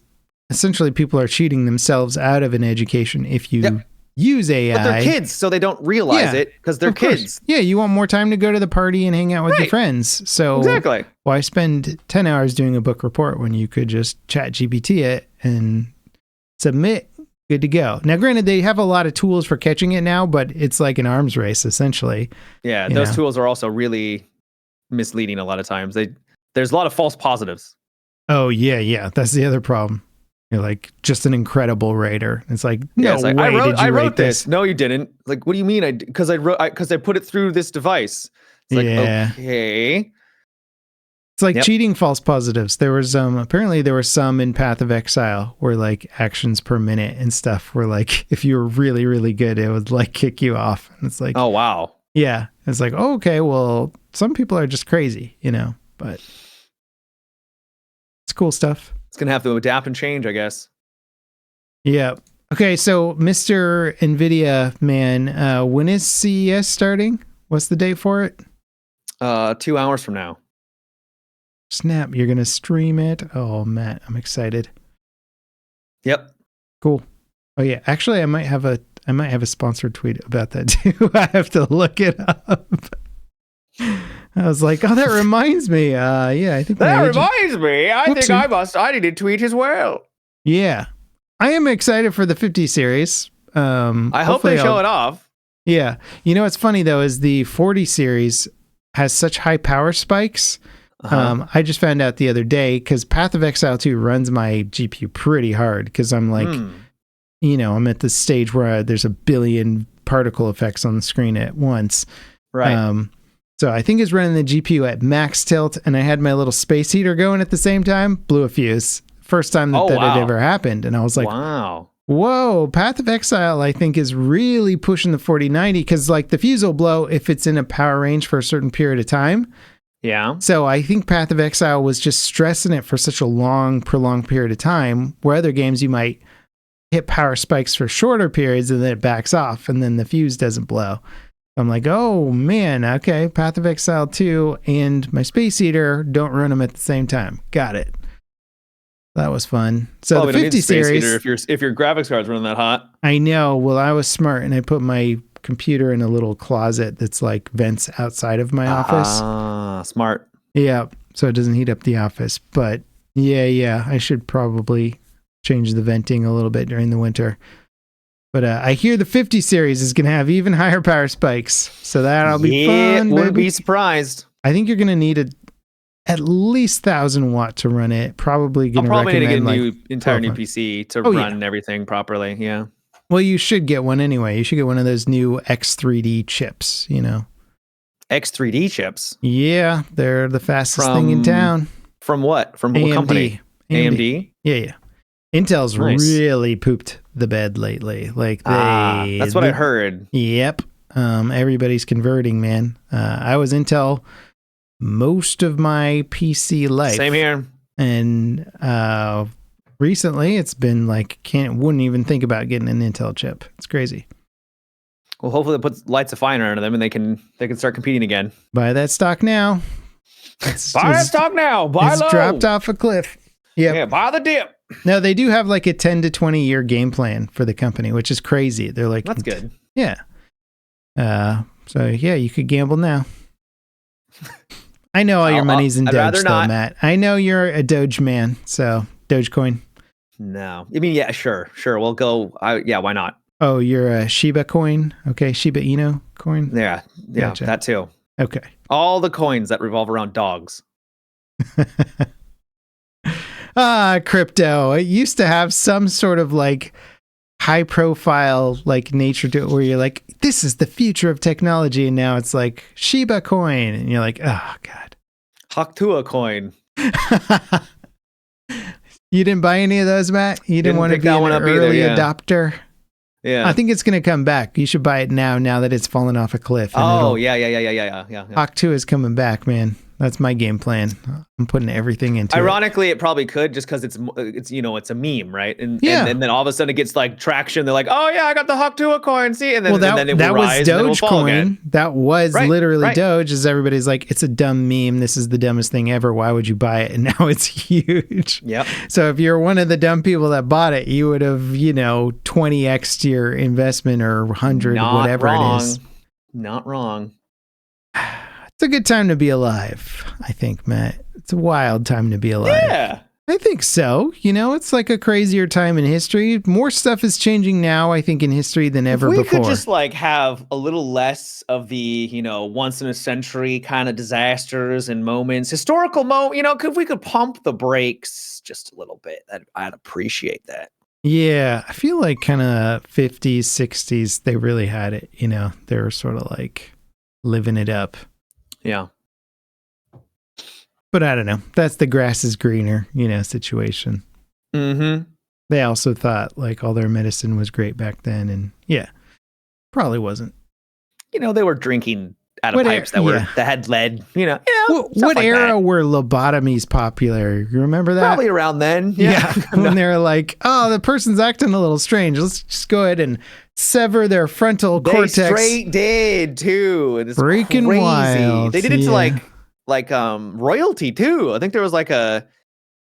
A: essentially people are cheating themselves out of an education if you use AI.
B: But they're kids, so they don't realize it because they're kids.
A: Yeah, you want more time to go to the party and hang out with your friends. So
B: exactly.
A: Why spend 10 hours doing a book report when you could just chat GPT it and submit? Good to go. Now, granted, they have a lot of tools for catching it now, but it's like an arms race, essentially.
B: Yeah, those tools are also really misleading a lot of times. There's a lot of false positives.
A: Oh, yeah. That's the other problem. You're like just an incredible writer. It's like, no way I wrote this.
B: No, you didn't. Like, what do you mean? Because I put it through this device. It's like, okay.
A: It's like cheating false positives. There was apparently there were some in Path of Exile where like actions per minute and stuff were like, if you were really, really good, it would like kick you off. And it's like,
B: oh, wow.
A: Yeah. It's like, oh, okay, well, some people are just crazy, but it's cool stuff.
B: It's going to have to adapt and change, I guess.
A: Yeah. Okay. So Mr. NVIDIA man, when is CES starting? What's the date for it?
B: 2 hours from now.
A: Snap, you're going to stream it? Oh, Matt, I'm excited.
B: Yep.
A: Cool. Oh yeah, actually I might have a sponsored tweet about that too. I have to look it up. I was like, oh, that reminds me. I think
B: that reminds me. I think I need to tweet as well.
A: Yeah. I am excited for the 50 series.
B: I hope they show it off.
A: Yeah. You know what's funny though is the 40 series has such high power spikes. I just found out the other day because Path of Exile 2 runs my GPU pretty hard because I'm like, I'm at the stage where there's a billion particle effects on the screen at once.
B: Right.
A: So I think it's running the GPU at max tilt, and I had my little space heater going at the same time, blew a fuse. First time that had ever happened. And I was like, wow. Whoa, Path of Exile, I think, is really pushing the 4090 because like the fuse will blow if it's in a power range for a certain period of time.
B: Yeah.
A: So I think Path of Exile was just stressing it for such a long, prolonged period of time, where other games you might hit power spikes for shorter periods and then it backs off and then the fuse doesn't blow. I'm like, oh man, okay, Path of Exile 2 and my Space Eater don't run them at the same time. Got it. That was fun. So the 50 series,
B: if your graphics card's running that hot.
A: I know. Well, I was smart and I put my computer in a little closet that's like vents outside of my office.
B: Ah, smart.
A: Yeah, so it doesn't heat up the office. But yeah, I should probably change the venting a little bit during the winter. But I hear the 50 series is going to have even higher power spikes. So that'll be fun.
B: Wouldn't be surprised.
A: I think you're going to need at least 1,000 watt to run it. Probably going to recommend
B: need to get a
A: like
B: new PC to run everything properly. Yeah.
A: Well, you should get one anyway. You should get one of those new X3D chips,
B: X3D chips?
A: Yeah, they're the fastest thing in town.
B: From what? From what company? AMD?
A: Yeah. Intel's really pooped the bed lately. Like
B: that's what I heard.
A: Yep. Everybody's converting, man. I was Intel most of my PC life.
B: Same here.
A: And recently it's been like wouldn't even think about getting an Intel chip. It's crazy.
B: Well, hopefully it puts lights of fire under them and they can start competing again.
A: Buy that stock now.
B: Buy that stock now. Buy low.
A: It's dropped off a cliff. Yep.
B: Yeah, buy the dip.
A: No, they do have like a 10 to 20 year game plan for the company, which is crazy. They're like,
B: that's good.
A: Yeah. So yeah, you could gamble now. I know all your money's in Doge though, Matt. I know you're a Doge man, so Dogecoin.
B: No. I mean, yeah, sure. We'll go. Yeah, why not?
A: Oh, you're a Shiba coin? Okay, Shiba Inu coin?
B: Yeah, gotcha. That too.
A: Okay.
B: All the coins that revolve around dogs.
A: Crypto. It used to have some sort of like high profile like nature to it where you're like, this is the future of technology, and now it's like Shiba coin, and you're like, oh god.
B: Haktua coin.
A: You didn't buy any of those, Matt? You didn't want to be an early adopter?
B: Yeah.
A: I think it's going to come back. You should buy it now that it's fallen off a cliff.
B: Oh, yeah.
A: Haktua is coming back, man. That's my game plan. I'm putting everything into
B: Ironically, it probably could just because it's it's a meme, right? And then all of a sudden it gets like traction. They're like, oh yeah, I got the Haktua coin. See, and then it will rise and then it will fall again.
A: That was literally Doge. As everybody's like, it's a dumb meme. This is the dumbest thing ever. Why would you buy it? And now it's huge.
B: Yep.
A: So if you're one of the dumb people that bought it, you would have 20x your investment or 100, whatever it is.
B: Not wrong.
A: It's a good time to be alive, I think, Matt. It's a wild time to be alive.
B: Yeah.
A: I think so. It's like a crazier time in history. More stuff is changing now, I think, in history than ever before.
B: We could just like have a little less of the, once in a century kind of disasters and moments, historical if we could pump the brakes just a little bit, I'd appreciate that.
A: Yeah. I feel like kind of 50s, 60s, they really had it, they were sort of like living it up.
B: Yeah.
A: But I don't know. That's the grass is greener, situation.
B: Mm-hmm.
A: They also thought like all their medicine was great back then. And yeah, probably wasn't.
B: They were drinking out of pipes that had lead,
A: What era were lobotomies popular? You remember that?
B: Probably around then. Yeah.
A: When they're like, oh, the person's acting a little strange. Let's just go ahead and sever their frontal cortex.
B: They straight did too. It's
A: freaking
B: crazy.
A: Wild.
B: They did it to like royalty too. I think there was like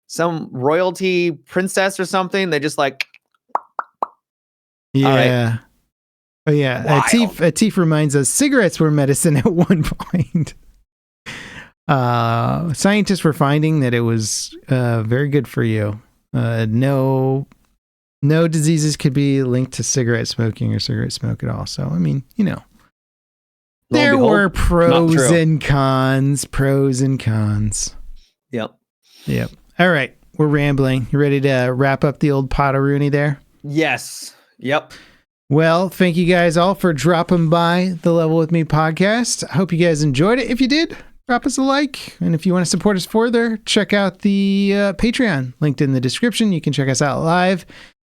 B: some royalty princess or something. They just like.
A: Yeah. Right. Oh yeah, Atif reminds us cigarettes were medicine at one point. Scientists were finding that it was very good for you. No No diseases could be linked to cigarette smoking or cigarette smoke at all. So, I mean, you know, there were pros and cons.
B: Yep.
A: All right. We're rambling. You ready to wrap up the old Potteroonie there?
B: Yes. Yep.
A: Well, thank you guys all for dropping by the Level With Me podcast. I hope you guys enjoyed it. If you did, drop us a like. And if you want to support us further, check out the Patreon linked in the description. You can check us out live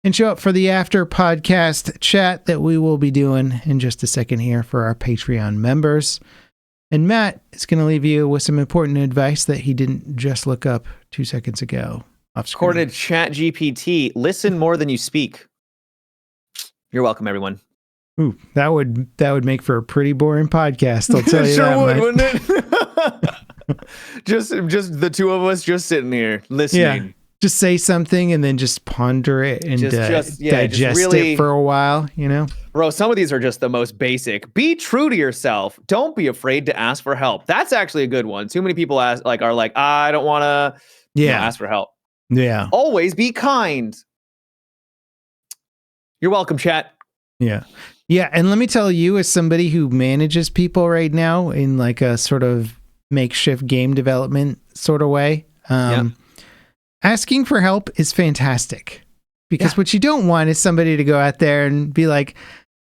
A: and show up for the after podcast chat that we will be doing in just a second here for our Patreon members. And Matt is going to leave you with some important advice that he didn't just look up 2 seconds ago off screen.
B: According to ChatGPT, listen more than you speak. You're welcome, everyone.
A: Ooh, that would make for a pretty boring podcast. I'll tell you
B: sure
A: that,
B: would, wouldn't it? just the two of us just sitting here listening.
A: Yeah. Just say something and then just ponder it and digest it for a while, you know?
B: Bro, some of these are just the most basic. Be true to yourself. Don't be afraid to ask for help. That's actually a good one. Too many people are like, I don't want to ask for help.
A: Yeah.
B: Always be kind. You're welcome, chat.
A: Yeah. Yeah. And let me tell you, as somebody who manages people right now in like a sort of makeshift game development sort of way, asking for help is fantastic, because what you don't want is somebody to go out there and be like,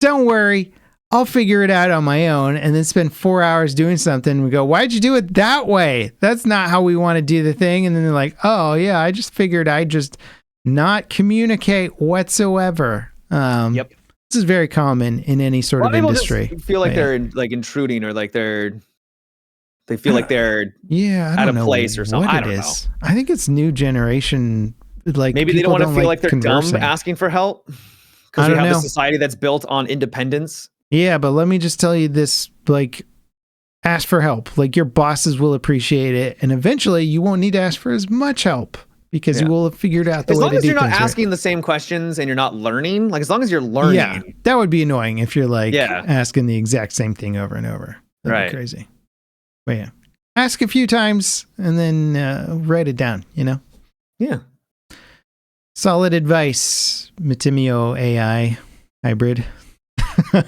A: don't worry, I'll figure it out on my own, and then spend 4 hours doing something. And we go, why'd you do it that way? That's not how we want to do the thing. And then they're like, oh yeah, I just figured I'd just not communicate whatsoever. This is very common in any sort of industry.
B: Feel like they're like intruding, or like they feel like they're
A: out
B: of place or something. I don't know.
A: I think it's new generation. Like,
B: maybe they don't want to feel like they're dumb asking for help because we have a society that's built on independence.
A: Yeah, but let me just tell you this: like, ask for help. Like, your bosses will appreciate it, and eventually you won't need to ask for as much help because you will have figured out the way to do things.
B: As long as you're not asking the same questions and you're not learning, like as long as you're learning.
A: Yeah, that would be annoying if you're like asking the exact same thing over and over. That'd be crazy. But yeah, ask a few times and then write it down, you know?
B: Yeah.
A: Solid advice, Matimio AI hybrid. All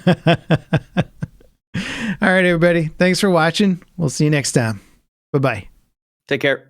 A: right, everybody. Thanks for watching. We'll see you next time. Bye-bye.
B: Take care.